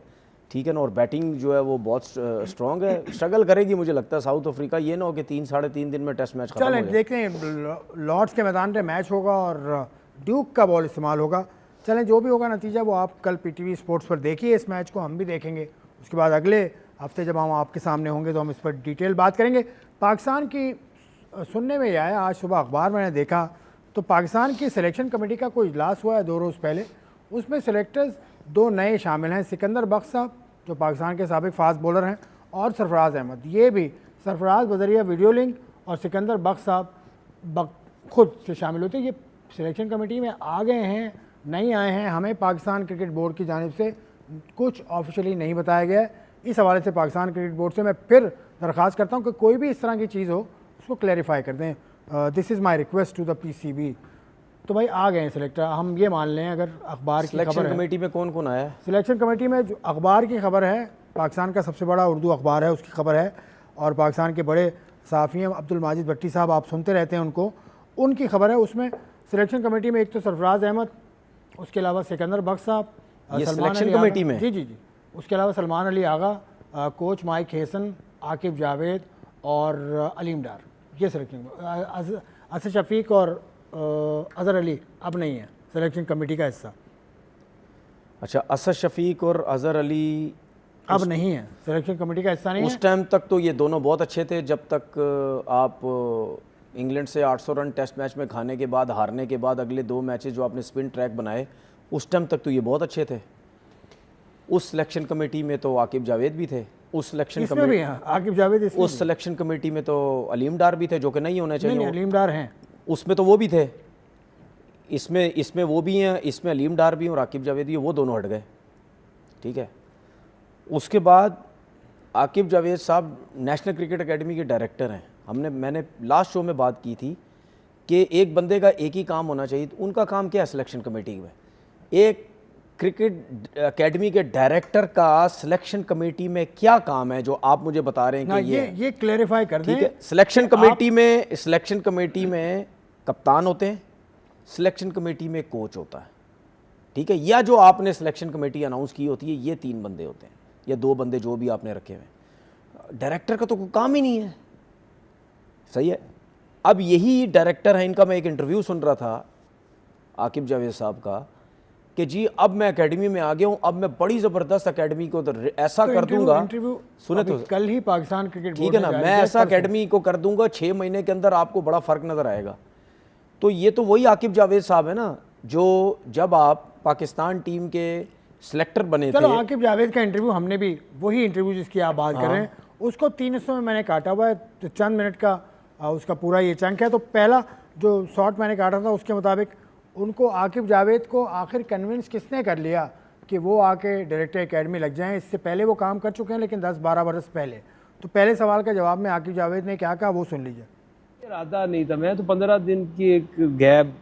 ठीक है ना, और बैटिंग जो है वो बहुत स्ट्रॉन्ग है। स्ट्रगल करेगी मुझे लगता है साउथ अफ्रीका, ये ना हो कि 3-3.5 दिन में टेस्ट मैच खत्म हो जाए। देखते हैं, लॉर्ड्स के मैदान पे मैच होगा और ड्यूक का बॉल इस्तेमाल होगा। चलें, जो भी होगा नतीजा वो आप कल पीटीवी स्पोर्ट्स पर देखिए। इस मैच को हम भी देखेंगे। उसके बाद अगले हफ्ते जब हम आपके सामने होंगे तो हम इस पर डिटेल बात करेंगे। पाकिस्तान की सुनने में यह आया, आज सुबह अखबार मैंने देखा तो पाकिस्तान की सिलेक्शन कमेटी का कोई इजलास हुआ है 2 रोज़ पहले। उसमें सेलेक्टर्स 2 नए शामिल हैं, सिकंदर बख्श साहब जो पाकिस्तान के साबिक फास्ट बॉलर हैं, और सरफराज अहमद। ये भी सरफराज बजरिया वीडियो लिंक और सिकंदर बख्श साहब खुद से शामिल होते हैं। ये सिलेक्शन कमेटी में आ गए हैं, नहीं आए हैं, हमें पाकिस्तान क्रिकेट बोर्ड की जानिब से कुछ ऑफिशियली नहीं बताया गया है। इस हवाले से पाकिस्तान क्रिकेट बोर्ड से मैं फिर दरख्वास्त करता हूँ कि कोई भी इस तरह की चीज़ हो उसको क्लैरिफाई कर दें। This is my request to the PCB. तो भाई आ गए हैं सिलेक्टर, हम ये मान लें। अगर अखबार की खबर है, कमेटी में कौन कौन आया है? सिलेक्शन कमेटी में जो अखबार की खबर है, पाकिस्तान का सबसे बड़ा उर्दू अखबार है, उसकी खबर है, और पाकिस्तान के बड़े सहाफ़ी हैं अब्दुल माजिद भट्टी साहब, आप सुनते रहते हैं उनको, उनकी खबर है। उसमें सिलेक्शन कमेटी में एक तो सरफराज अहमद, उसके अलावा सिकंदर बख्श साहब, सिलेक्शन कमेटी में जी, उसके अलावा Salman Ali Agha, coach Mike Hesson, Aqib Javed और अलीम डार। ये सिलेक्शन, असद शफीक और अज़हर अली अब नहीं है सिलेक्शन कमेटी का हिस्सा। अच्छा, असद शफीक और अज़हर अली अब नहीं है सिलेक्शन कमेटी का हिस्सा, नहीं उस टाइम तक तो ये दोनों बहुत अच्छे थे, जब तक आप इंग्लैंड से 800 रन टेस्ट मैच में खाने के बाद, हारने के बाद अगले 2 मैचेस जो आपने स्पिन ट्रैक बनाए, उस टाइम तक तो ये बहुत अच्छे थे। उस सिलेक्शन कमेटी में तो आकिब जावेद भी थे, उस सिलेक्शन कमेटी में आकिब जावेद, उस सिलेक्शन कमेटी में तो अलीम डार भी थे, जो कि नहीं होने चाहिए। नहीं, अलीम डार हैं उसमें, तो वो भी थे। इसमें वो भी हैं, इसमें अलीम डार भी हैं और आकिब जावेद भी, वो दोनों हट गए, ठीक है। उसके बाद आकिब जावेद साहब नेशनल क्रिकेट एकेडमी के डायरेक्टर हैं। मैंने लास्ट शो में बात की थी कि एक बंदे का एक ही काम होना चाहिए। तो उनका काम क्या है सिलेक्शन कमेटी में? एक क्रिकेट एकेडमी के डायरेक्टर का सिलेक्शन कमेटी में क्या काम है, जो आप मुझे बता रहे हैं कि ये क्लैरिफाई कर दें। ठीक है, सिलेक्शन कमेटी में कप्तान होते हैं, सिलेक्शन कमेटी में कोच होता है, ठीक है, या जो आपने सिलेक्शन कमेटी अनाउंस की होती है, ये 3 बंदे होते हैं, या 2 बंदे जो भी आपने रखे हुए। डायरेक्टर का तो कोई काम ही नहीं है, सही है। अब यही डायरेक्टर है इनका। मैं एक इंटरव्यू सुन रहा था आकिब जावेद साहब का कि जी अब मैं एकेडमी में आ गया हूँ, अब मैं बड़ी ज़बरदस्त एकेडमी को ऐसा कर दूंगा। सुने तो कल ही पाकिस्तान क्रिकेट ठीक है ना, मैं ऐसा एकेडमी को कर दूंगा 6 महीने के अंदर आपको बड़ा फ़र्क नज़र आएगा। तो ये तो वही आकिब जावेद साहब है ना, जो जब आप पाकिस्तान टीम के सिलेक्टर बने थे। चलो, आकिब जावेद का इंटरव्यू हमने भी, वही इंटरव्यू जिसकी आप बात कर रहे हैं, उसको 3 हिस्सों में मैंने काटा हुआ है, तो चंद मिनट का उसका पूरा ये चंक है। तो पहला जो शॉट मैंने काटा था उसके मुताबिक उनको, आकिब जावेद को आखिर कन्विंस किसने कर लिया कि वो आके डायरेक्टर एकेडमी लग जाएं? इससे पहले वो काम कर चुके हैं, लेकिन 10-12 बरस पहले। तो पहले सवाल का जवाब में आकिब जावेद ने क्या कहा, वो सुन लीजिए। इरादा नहीं था, मैं तो 15 दिन की एक गैप,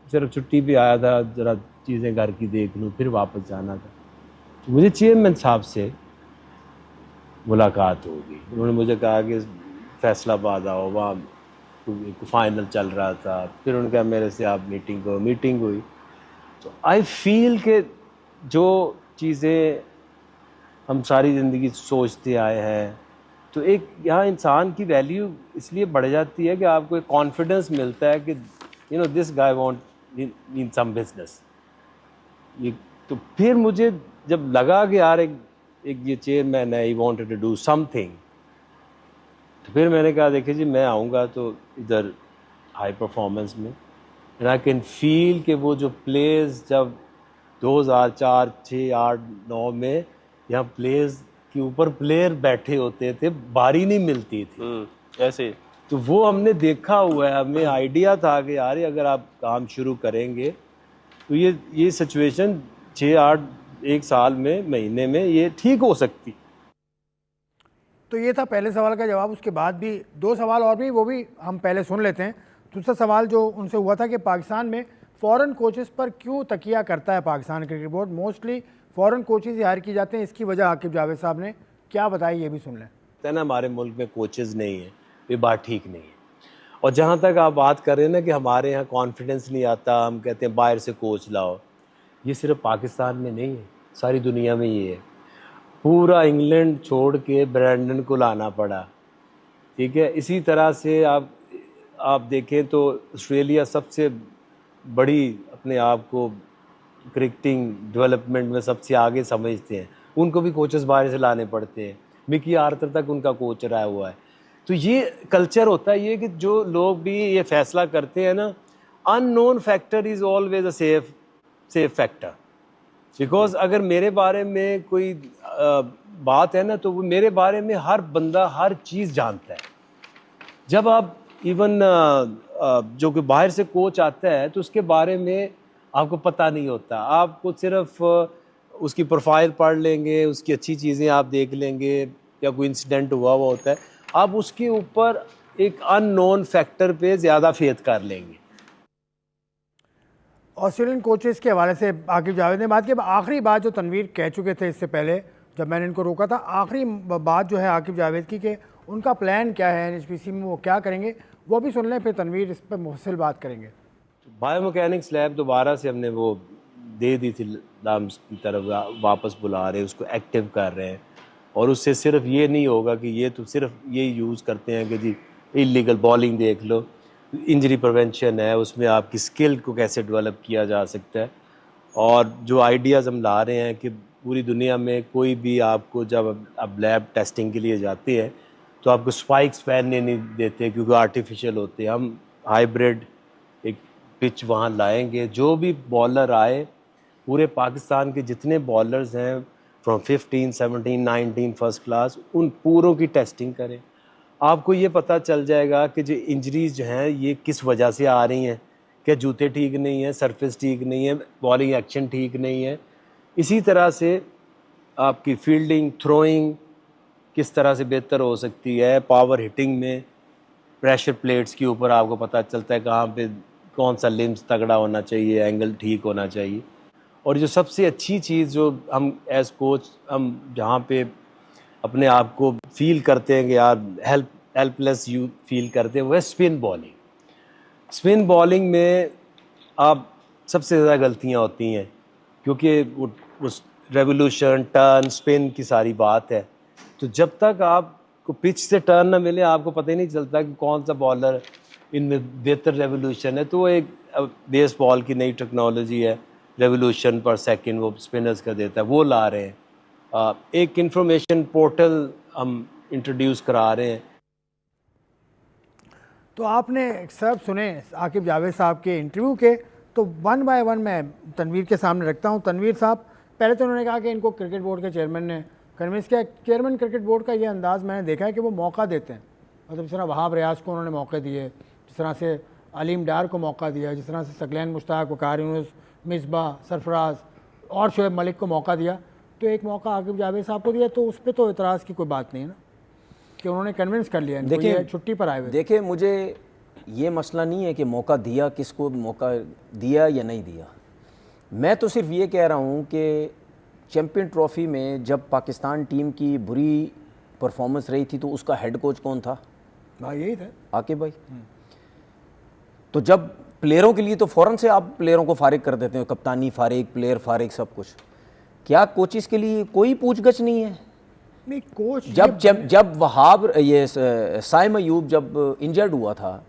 सिर्फ छुट्टी पे आया था, ज़रा चीज़ें घर की देख लूँ, फिर वापस जाना था। तो मुझे चेयरमैन साहब से मुलाकात होगी। उन्होंने मुझे कहा कि फैसलाबाद आओ, वहाँ फाइनल चल रहा था। फिर उन्होंने कहा मेरे से आप मीटिंग हुई। तो आई फील कि जो चीज़ें हम सारी ज़िंदगी सोचते आए हैं तो एक यहाँ इंसान की वैल्यू इसलिए बढ़ जाती है कि आपको एक कॉन्फिडेंस मिलता है कि this guy want in some business. ये तो फिर मुझे जब लगा कि यार एक ये चेयरमैन है, he wanted to do something, तो फिर मैंने कहा देखिए जी मैं आऊँगा तो इधर हाई परफॉर्मेंस में, एंड आई कैन फील कि वो जो प्लेयर्स जब 2004, 6, 8, 9 में यहाँ प्लेयर्स के ऊपर प्लेयर बैठे होते थे, बारी नहीं मिलती थी ऐसे। तो वो हमने देखा हुआ है, हमें आइडिया था कि यार ये अगर आप काम शुरू करेंगे तो ये सिचुएशन 6, 8, 1 साल में, महीने में ये ठीक हो सकती। तो ये था पहले सवाल का जवाब। उसके बाद भी 2 सवाल और भी, वो भी हम पहले सुन लेते हैं। दूसरा सवाल जो उनसे हुआ था कि पाकिस्तान में फ़ॉरेन कोचेस पर क्यों तकिया करता है Pakistan cricket board, mostly foreign coaches ही हायर किए जाते हैं, इसकी वजह आकिब जावेद साहब ने क्या बताई ये भी सुन लें। है ना, हमारे मुल्क में कोचेज़ नहीं है, ये बात ठीक नहीं है। और जहाँ तक आप बात कर रहे हैं ना कि हमारे यहाँ कॉन्फिडेंस नहीं आता, हम कहते हैं बाहर से कोच लाओ, ये सिर्फ पाकिस्तान में नहीं है, सारी दुनिया में ये है। पूरा इंग्लैंड छोड़ के ब्रैंडन को लाना पड़ा, ठीक है। इसी तरह से आप देखें तो ऑस्ट्रेलिया सबसे बड़ी अपने आप को क्रिकेटिंग डेवलपमेंट में सबसे आगे समझते हैं, उनको भी कोचेस बाहर से लाने पड़ते हैं। मिकी आर्थर तक उनका कोच रहा हुआ है। तो ये कल्चर होता है ये कि जो लोग भी ये फैसला करते हैं ना, unknown factor is always a safe factor. Because अगर मेरे बारे में कोई बात है ना, तो वो मेरे बारे में हर बंदा हर चीज़ जानता है। जब आप इवन जो कि बाहर से कोच आता है तो उसके बारे में आपको पता नहीं होता, आपको सिर्फ उसकी प्रोफाइल पढ़ लेंगे, उसकी अच्छी चीज़ें आप देख लेंगे, या कोई इंसिडेंट हुआ होता है, आप उसके ऊपर एक अननोन फैक्टर पे ज़्यादा फेथ कर लेंगे। ऑस्ट्रेलियन कोचेस के हवाले से आकिब जावेद ने बात की। आखिरी बात जो तनवीर कह चुके थे इससे पहले जब मैंने इनको रोका था, आखिरी बात जो है आकिब जावेद की कि उनका प्लान क्या है एनएचपीसी में, वो क्या करेंगे, वो भी सुन लें, फिर तनवीर इस पर मुफस्सिल बात करेंगे। बायोमैकेनिक्स लैब दोबारा से हमने वो दे दी थी, लाम्स की तरफ वापस बुला रहे हैं, उसको एक्टिव कर रहे हैं। और उससे सिर्फ ये नहीं होगा कि ये तो सिर्फ ये यूज़ करते हैं कि जी इलीगल बॉलिंग देख लो, इंजरी प्रिवेंशन है, उसमें आपकी स्किल को कैसे डेवलप किया जा सकता है। और जो आइडियाज़ हम ला रहे हैं कि पूरी दुनिया में कोई भी आपको जब आप लैब टेस्टिंग के लिए जाते हैं तो आपको स्पाइक्स पहनने नहीं देते क्योंकि आर्टिफिशियल होते हैं। हम हाइब्रिड एक पिच वहाँ लाएंगे, जो भी बॉलर आए, पूरे पाकिस्तान के जितने बॉलर्स हैं फ्रॉम 15, 17, 19 फर्स्ट क्लास, उन पूरों की टेस्टिंग करें। आपको ये पता चल जाएगा कि जो इंजरीज जो हैं ये किस वजह से आ रही हैं, क्या जूते ठीक नहीं है, सरफेस ठीक नहीं है, बॉलिंग एक्शन ठीक नहीं है। इसी तरह से आपकी फील्डिंग, थ्रोइंग किस तरह से बेहतर हो सकती है, पावर हिटिंग में प्रेशर प्लेट्स के ऊपर आपको पता चलता है कहाँ पे कौन सा लिम्स तगड़ा होना चाहिए, एंगल ठीक होना चाहिए। और जो सबसे अच्छी चीज़ जो हम एज कोच हम जहाँ पे अपने आप को फील करते हैं कि यार हेल्पलेस यू फील करते हैं, वो है स्पिन बॉलिंग। स्पिन बॉलिंग में आप सबसे ज़्यादा गलतियाँ होती हैं क्योंकि उस रेवोल्यूशन, टर्न, स्पिन की सारी बात है। तो जब तक आपको पिच से टर्न ना मिले आपको पता ही नहीं चलता कि कौन सा बॉलर इनमें बेहतर रेवोल्यूशन है। तो वो एक बेस बॉल की नई टेक्नोलॉजी है, रेवोल्यूशन पर सेकंड वो स्पिनर्स का देता है, वो ला रहे हैं। एक इंफॉर्मेशन पोर्टल हम इंट्रोड्यूस करा रहे हैं। तो आपने सब सुने आकिब जावेद साहब के इंटरव्यू के, तो 1 बाय 1 मैं तनवीर के सामने रखता हूं। तनवीर साहब, पहले तो उन्होंने कहा कि इनको क्रिकेट बोर्ड के चेयरमैन ने कन्विंस किया। चेयरमैन क्रिकेट बोर्ड का ये अंदाज़ मैंने देखा है कि वो मौका देते हैं, मतलब जिस तरह वहाब रियाज को उन्होंने मौके दिए, जिस तरह से अलीम डार को मौका दिया, जिस तरह से सकलैन मुश्ताक, वकार यूनुस, मिसबा, सरफराज और शोएब मलिक को मौका दिया, तो एक मौका आकिब जावेद साहब को दिया। तो उस पर तो इतराज़ की कोई बात नहीं है ना कि उन्होंने कन्विंस कर लिया। देखिए छुट्टी पर आए हुए। देखिए, मुझे ये मसला नहीं है कि मौका दिया, किसको मौका दिया या नहीं दिया। मैं तो सिर्फ ये कह रहा हूँ कि चैम्पियन ट्रॉफ़ी में जब पाकिस्तान टीम की बुरी परफॉर्मेंस रही थी तो उसका हेड कोच कौन था? भाई यही था, आकिब भाई। तो जब प्लेयरों के लिए तो फ़ौरन से आप प्लेयरों को फारिग कर देते हो, कप्तानी फारिग, प्लेयर फारिग, सब कुछ। क्या कोचिस के लिए कोई पूछगछ नहीं है? नहीं कोच जब वहाब ये साइम अयूब जब इंजर्ड हुआ था,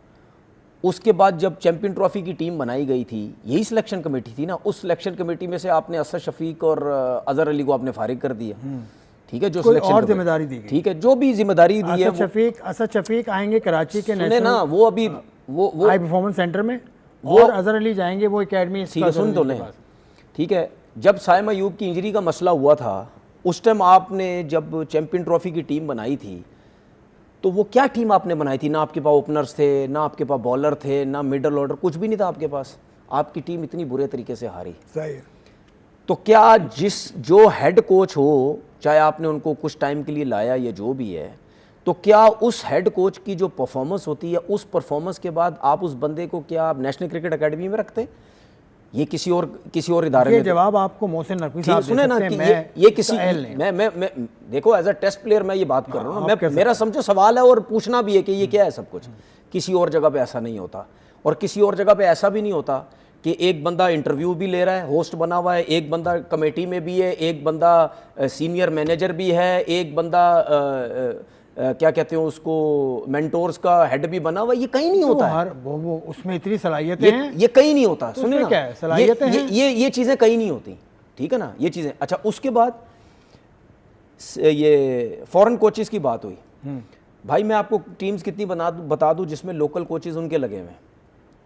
उसके बाद जब चैंपियन ट्रॉफी की टीम बनाई गई थी, यही सिलेक्शन कमेटी थी ना, उस सिलेक्शन कमेटी में से आपने असद शफीक और अजहर अली को आपने फारिग कर दिया, ठीक है, जो कोई सिलेक्शन और जिम्मेदारी दी गई, ठीक है, जो भी जिम्मेदारी दी है। असद शफीक आएंगे कराची के सुने ना, वो अभी वो हाई परफॉर्मेंस सेंटर में, और अजहर अली जाएंगे वो एकेडमी, ठीक है, सुन तो लें, ठीक है। जब साइम अयूब की इंजरी का मसला हुआ था, उस टाइम आपने जब चैंपियन ट्रॉफी की टीम बनाई थी, तो वो क्या टीम आपने बनाई थी? ना आपके पास ओपनर्स थे, ना आपके पास बॉलर थे, ना मिडल ऑर्डर, कुछ भी नहीं था आपके पास। आपकी टीम इतनी बुरे तरीके से हारी। सही है। तो क्या जो हेड कोच हो, चाहे आपने उनको कुछ टाइम के लिए लाया या जो भी है, तो क्या उस हेड कोच की जो परफॉर्मेंस होती है, उस परफॉर्मेंस के बाद आप उस बंदे को क्या आप नेशनल क्रिकेट अकेडमी में रखते? ये किसी और इदारे में? जवाब आपको मोहसिन नकवी साहब सुने ना कि ये किसी मैं देखो, एज अ टेस्ट प्लेयर मैं ये बात कर रहा हूँ ना, मेरा समझो सवाल है और पूछना भी है कि ये क्या है सब कुछ। किसी और जगह पे ऐसा नहीं होता, और किसी और जगह पे ऐसा भी नहीं होता कि एक बंदा इंटरव्यू भी ले रहा है, होस्ट बना हुआ है, एक बंदा कमेटी में भी है, एक बंदा सीनियर मैनेजर भी है, एक बंदा क्या कहते हैं उसको, मेंटोर्स का हेड भी बना हुआ है। ये कहीं नहीं होता है। वो उसमें इतनी सलाहियतें हैं, ये कहीं नहीं होता। सुनिए ना, क्या है सलाहियतें हैं, ये चीज़ें कहीं नहीं होती, ठीक है ना, ये चीज़ें। अच्छा, उसके बाद ये फॉरेन कोचेस की बात हुई। भाई मैं आपको टीम्स कितनी बता दूं जिसमें लोकल कोचेस उनके लगे हुए हैं।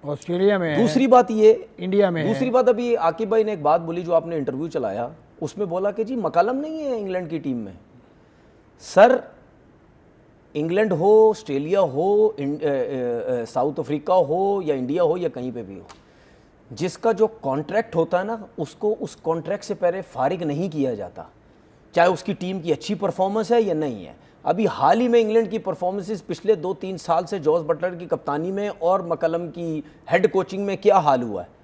ऑस्ट्रेलिया में, दूसरी बात ये, इंडिया में, दूसरी बात अभी आकिब भाई ने एक बात बोली, जो आपने इंटरव्यू चलाया, उसमें बोला कि जी मकालम नहीं है इंग्लैंड की टीम में। सर, इंग्लैंड हो, ऑस्ट्रेलिया हो, साउथ अफ्रीका हो या इंडिया हो या कहीं पे भी हो, जिसका जो कॉन्ट्रैक्ट होता है ना, उसको उस कॉन्ट्रैक्ट से पहले फारिग नहीं किया जाता, चाहे उसकी टीम की अच्छी परफॉर्मेंस है या नहीं है। अभी हाल ही में इंग्लैंड की परफॉर्मेंसेस पिछले 2-3 साल से जॉस बटलर की कप्तानी में और मकलम की हेड कोचिंग में क्या हाल हुआ है।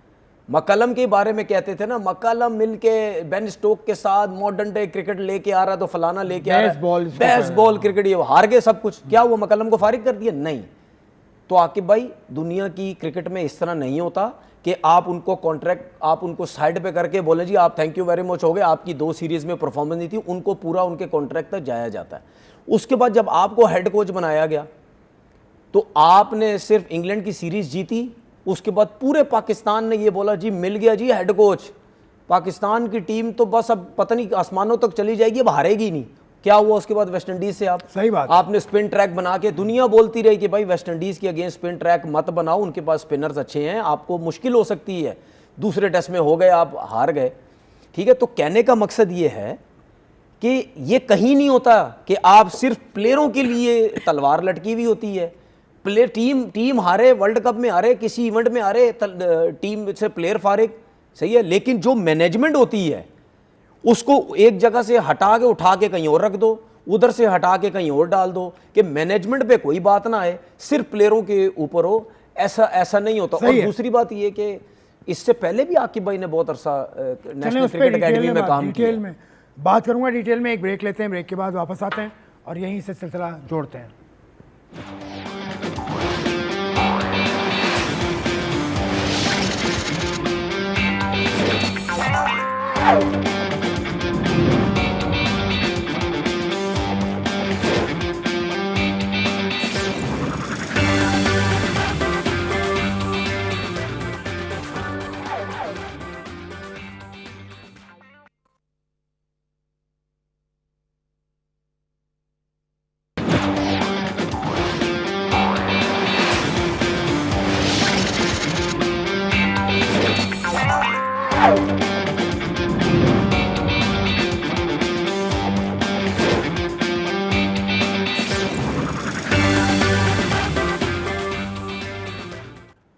मकलम के बारे में कहते थे ना, मकलम मिलके बेन स्टोक के साथ मॉडर्न डे क्रिकेट लेके आ रहा, तो फलाना लेके आ रहा है, बेसबॉल क्रिकेट, ये हार गए सब कुछ। क्या वो मकलम को फारिग कर दिया? नहीं। तो आकिब भाई, दुनिया की क्रिकेट में इस तरह नहीं होता कि आप उनको कॉन्ट्रैक्ट, आप उनको साइड पे करके बोले जी आप थैंक यू वेरी मच हो गए, आपकी 2 सीरीज में परफॉर्मेंस नहीं थी, उनको पूरा उनके कॉन्ट्रैक्ट तक जाया जाता है। उसके बाद जब आपको हेड कोच बनाया गया, तो आपने सिर्फ इंग्लैंड की सीरीज जीती, उसके बाद पूरे पाकिस्तान ने ये बोला जी मिल गया जी हेड कोच, पाकिस्तान की टीम तो बस अब पता नहीं आसमानों तक चली जाएगी, अब हारेगी नहीं। क्या हुआ उसके बाद? वेस्ट इंडीज से आप, सही बात, आपने स्पिन ट्रैक बना के, दुनिया बोलती रही कि भाई वेस्ट इंडीज के अगेंस्ट स्पिन ट्रैक मत बनाओ, उनके पास स्पिनर्स अच्छे हैं, आपको मुश्किल हो सकती है। दूसरे टेस्ट में हो गए, आप हार गए, ठीक है। तो कहने का मकसद ये है कि ये कहीं नहीं होता कि आप सिर्फ प्लेयरों के लिए तलवार लटकी हुई होती है। प्ले टीम हारे, वर्ल्ड कप में हारे, किसी इवेंट में हारे, टीम से प्लेयर फारिग, सही है, लेकिन जो मैनेजमेंट होती है उसको एक जगह से हटा के उठा के कहीं और रख दो, उधर से हटा के कहीं और डाल दो, कि मैनेजमेंट पे कोई बात ना आए, सिर्फ प्लेयरों के ऊपर हो। ऐसा नहीं होता। और दूसरी बात ये कि इससे पहले भी आकिब भाई ने बहुत अरसा नेशनल क्रिकेट अकेडमी में काम किया। डिटेल में बात करूंगा, डिटेल में। एक ब्रेक लेते हैं, ब्रेक के बाद वापस आते हैं और यहीं से सिलसिला जोड़ते हैं।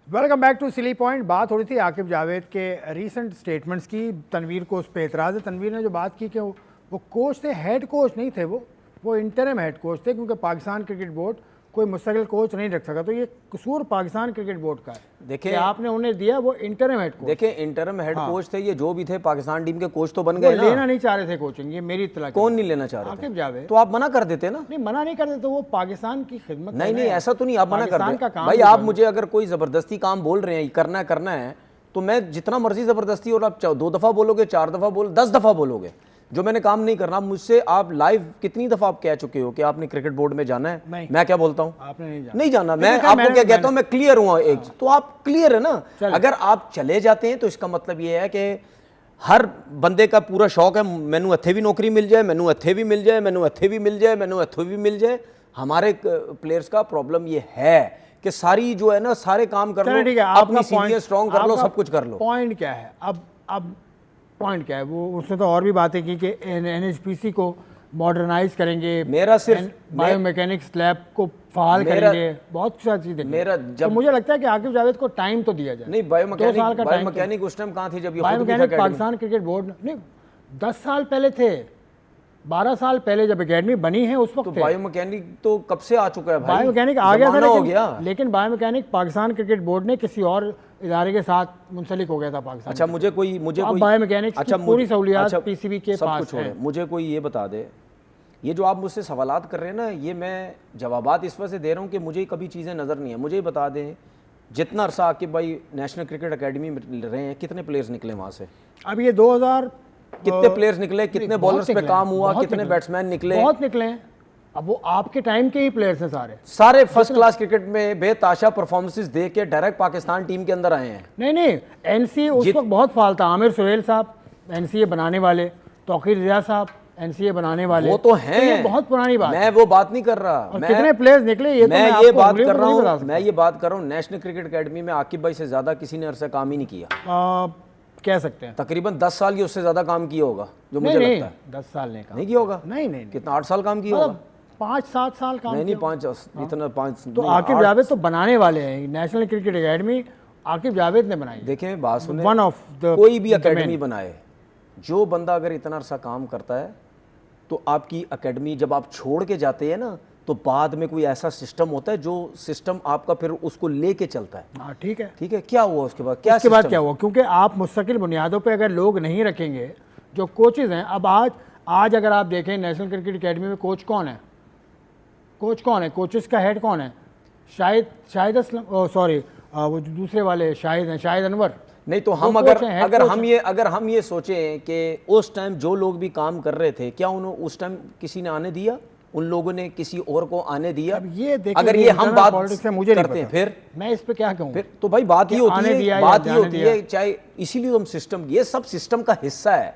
Welcome back to silly point. बात हो रही थी आकिब जावेद के रीसेंट स्टेटमेंट्स की। तनवीर को उस पर एतराज़ है। तनवीर ने जो बात की कि वो कोच थे, हेड कोच नहीं थे, वो इंटरिम हेड कोच थे, क्योंकि पाकिस्तान क्रिकेट बोर्ड कोई मुस्तकिल कोच नहीं रख सका। तो ये कसूर पाकिस्तान क्रिकेट बोर्ड का है। देखिए, आपने उन्हें दिया वो इंटरिम हेड कोच। देखिए, इंटरिम हेड कोच थे, ये जो भी थे पाकिस्तान टीम के कोच तो बन गए ना। लेना नहीं चाह रहे थे कोचिंग, ये मेरी इत्तला। कौन नहीं लेना चाह रहे थे? आकिब जावेद। तो आप मना कर देते ना। नहीं, मना नहीं कर देते, तो वो पाकिस्तान की खिदमत। नहीं, ऐसा तो नहीं, आप मना कर देते भाई। आप मुझे अगर कोई जबरदस्ती काम बोल रहे हैं, करना है, तो मैं जितना मर्जी जबरदस्ती, और आप 2 दफा बोलोगे, 4 दफा बोलो, 10 दफा बोलोगे, जो मैंने काम नहीं करना, मुझसे आप लाइव कितनी दफ़ा आप कह चुके हो कि आपने क्रिकेट बोर्ड में जाना है? नहीं। मैं क्या बोलता हूँ? आपने नहीं जाना। नहीं जाना। मैं देखिए, आपको क्या कहता हूँ, मैं क्लियर हूँ एक, तो आप क्लियर है ना। चलो। अगर आप चले जाते हैं तो इसका मतलब ये है कि हर बंदे का पूरा शौक है मैनू इत्थे भी नौकरी मिल जाए, मैनू इत्थे भी मिल जाए, मैनू इत्थे भी मिल जाए, मैनू इत्थे भी मिल जाए। हमारे प्लेयर्स का प्रॉब्लम ये है कि सारी जो है ना, सारे काम कर चलो लो, ठीक है, अपनी सीनियर स्ट्रॉन्ग कर लो, सब कुछ कर लो। पॉइंट क्या है अब पॉइंट क्या है? वो उसने तो और भी बातें की कि NHPC को मॉडर्नाइज करेंगे, मेरा सिर्फ बायोमैकेनिक्स लैब को फाल करेंगे, बहुत सारी चीजें। मेरा तो मुझे लगता है कि आकिब जावेद को टाइम तो दिया जाए। नहीं, 2 साल का टाइम। बायोमैकेनिक उस टाइम कहाँ थी जब ये खुद भी था biomechanic academy? Pakistan cricket board नहीं 10 साल पहले थे, 12 साल पहले जब एकेडमी बनी है उस वक्त तो थे। बायोमैकेनिक तो कब से आ चुका है भाई? बायोमैकेनिक आ गया था, ज़माना हो गया। लेकिन बायोमैकेनिक पाकिस्तान क्रिकेट बोर्ड ने किसी और इदारे के साथ मुंसलिक हो गया था पाकिस्तान। अच्छा, मुझे कोई बायोमैकेनिक्स की पूरी सहूलियात PCB के सब पास कुछ हो रहा है। है। मुझे कोई ये बता दे, ये जो आप मुझसे सवालात कर रहे हैं ना, ये मैं जवाबात इस वजह से दे रहा हूँ कि मुझे कभी चीज़ें नज़र नहीं है। मुझे ही बता दें, जितना अरसा आकिब भाई नेशनल क्रिकेट अकेडमी में रहे हैं, कितने प्लेयर्स निकले वहाँ से? अब ये 2000 कितने प्लेयर्स निकले, कितने बॉलर्स पे काम हुआ, कितने बैट्समैन निकले? बहुत निकले हैं। अब वो आपके टाइम के ही प्लेयर्स हैं सारे फर्स्ट क्लास क्रिकेट में बेताशा परफॉर्मेंसेस दे के डायरेक्ट पाकिस्तान टीम के अंदर आए हैं। नहीं NCA उस वक्त बहुत फाल था। आमिर सुहेल साहब NCA बनाने वाले, तौकीर रियाज साहब NCA बनाने वाले, वो तो हैं। ये बहुत पुरानी बात है। मैं वो बात नहीं कर रहा। और कितने प्लेयर्स निकले ये तो मैं आपको ये बात उंगलियों कर पे रहा नहीं बता हूँ, सकता। मैं ये बात कर रहा हूँ, नेशनल क्रिकेट अकेडमी में आकिब भाई से ज्यादा किसी ने अरसा काम ही नहीं किया। कह सकते हैं तकरीबन 10 साल की उससे ज्यादा काम किया होगा जो मुझे नहीं, लगता है। 10 साल नहीं कहा। नहीं किया होगा? नहीं कितना 8 साल काम किया होगा? 5-7 साल काम नहीं किया। 5 इतना 5 तो आकिब जावेद तो बनाने वाले हैं। National cricket academy Aqib Javed ने बनाई। देखें, बात सुने, वन ऑफ द कोई भी अकेडमी बनाए, जो बंदा अगर इतना अरसा काम करता है तो आपकी अकेडमी जब आप छोड़ के जाते हैं ना, तो बाद में कोई ऐसा सिस्टम होता है जो सिस्टम आपका फिर उसको लेके चलता है। हाँ ठीक है। ठीक है, क्या हुआ उसके बाद? उसके बाद क्या हुआ? क्योंकि आप मुस्तकिल बुनियादों पे अगर लोग नहीं रखेंगे, जो कोचेज़ हैं, अब आज अगर आप देखें नेशनल क्रिकेट अकेडमी में कोच कौन है? कोचेस का हेड कौन है? शाहिद असलम, सॉरी वो जो दूसरे वाले शाहिद हैं, शाहिद अनवर। नहीं तो हम अगर हम ये सोचें कि उस टाइम जो लोग भी काम कर रहे थे, क्या उन्होंने उस टाइम किसी ने आने दिया? उन लोगों ने किसी और को आने दिया? अब ये देखिए, अगर ये हम बात पॉलिटिक्स मुझे करते हैं, फिर मैं इस पे क्या कहूँ? फिर तो भाई बात ही होती है, बात ही होती है, चाहे इसीलिए हम सिस्टम, ये सब सिस्टम का हिस्सा है।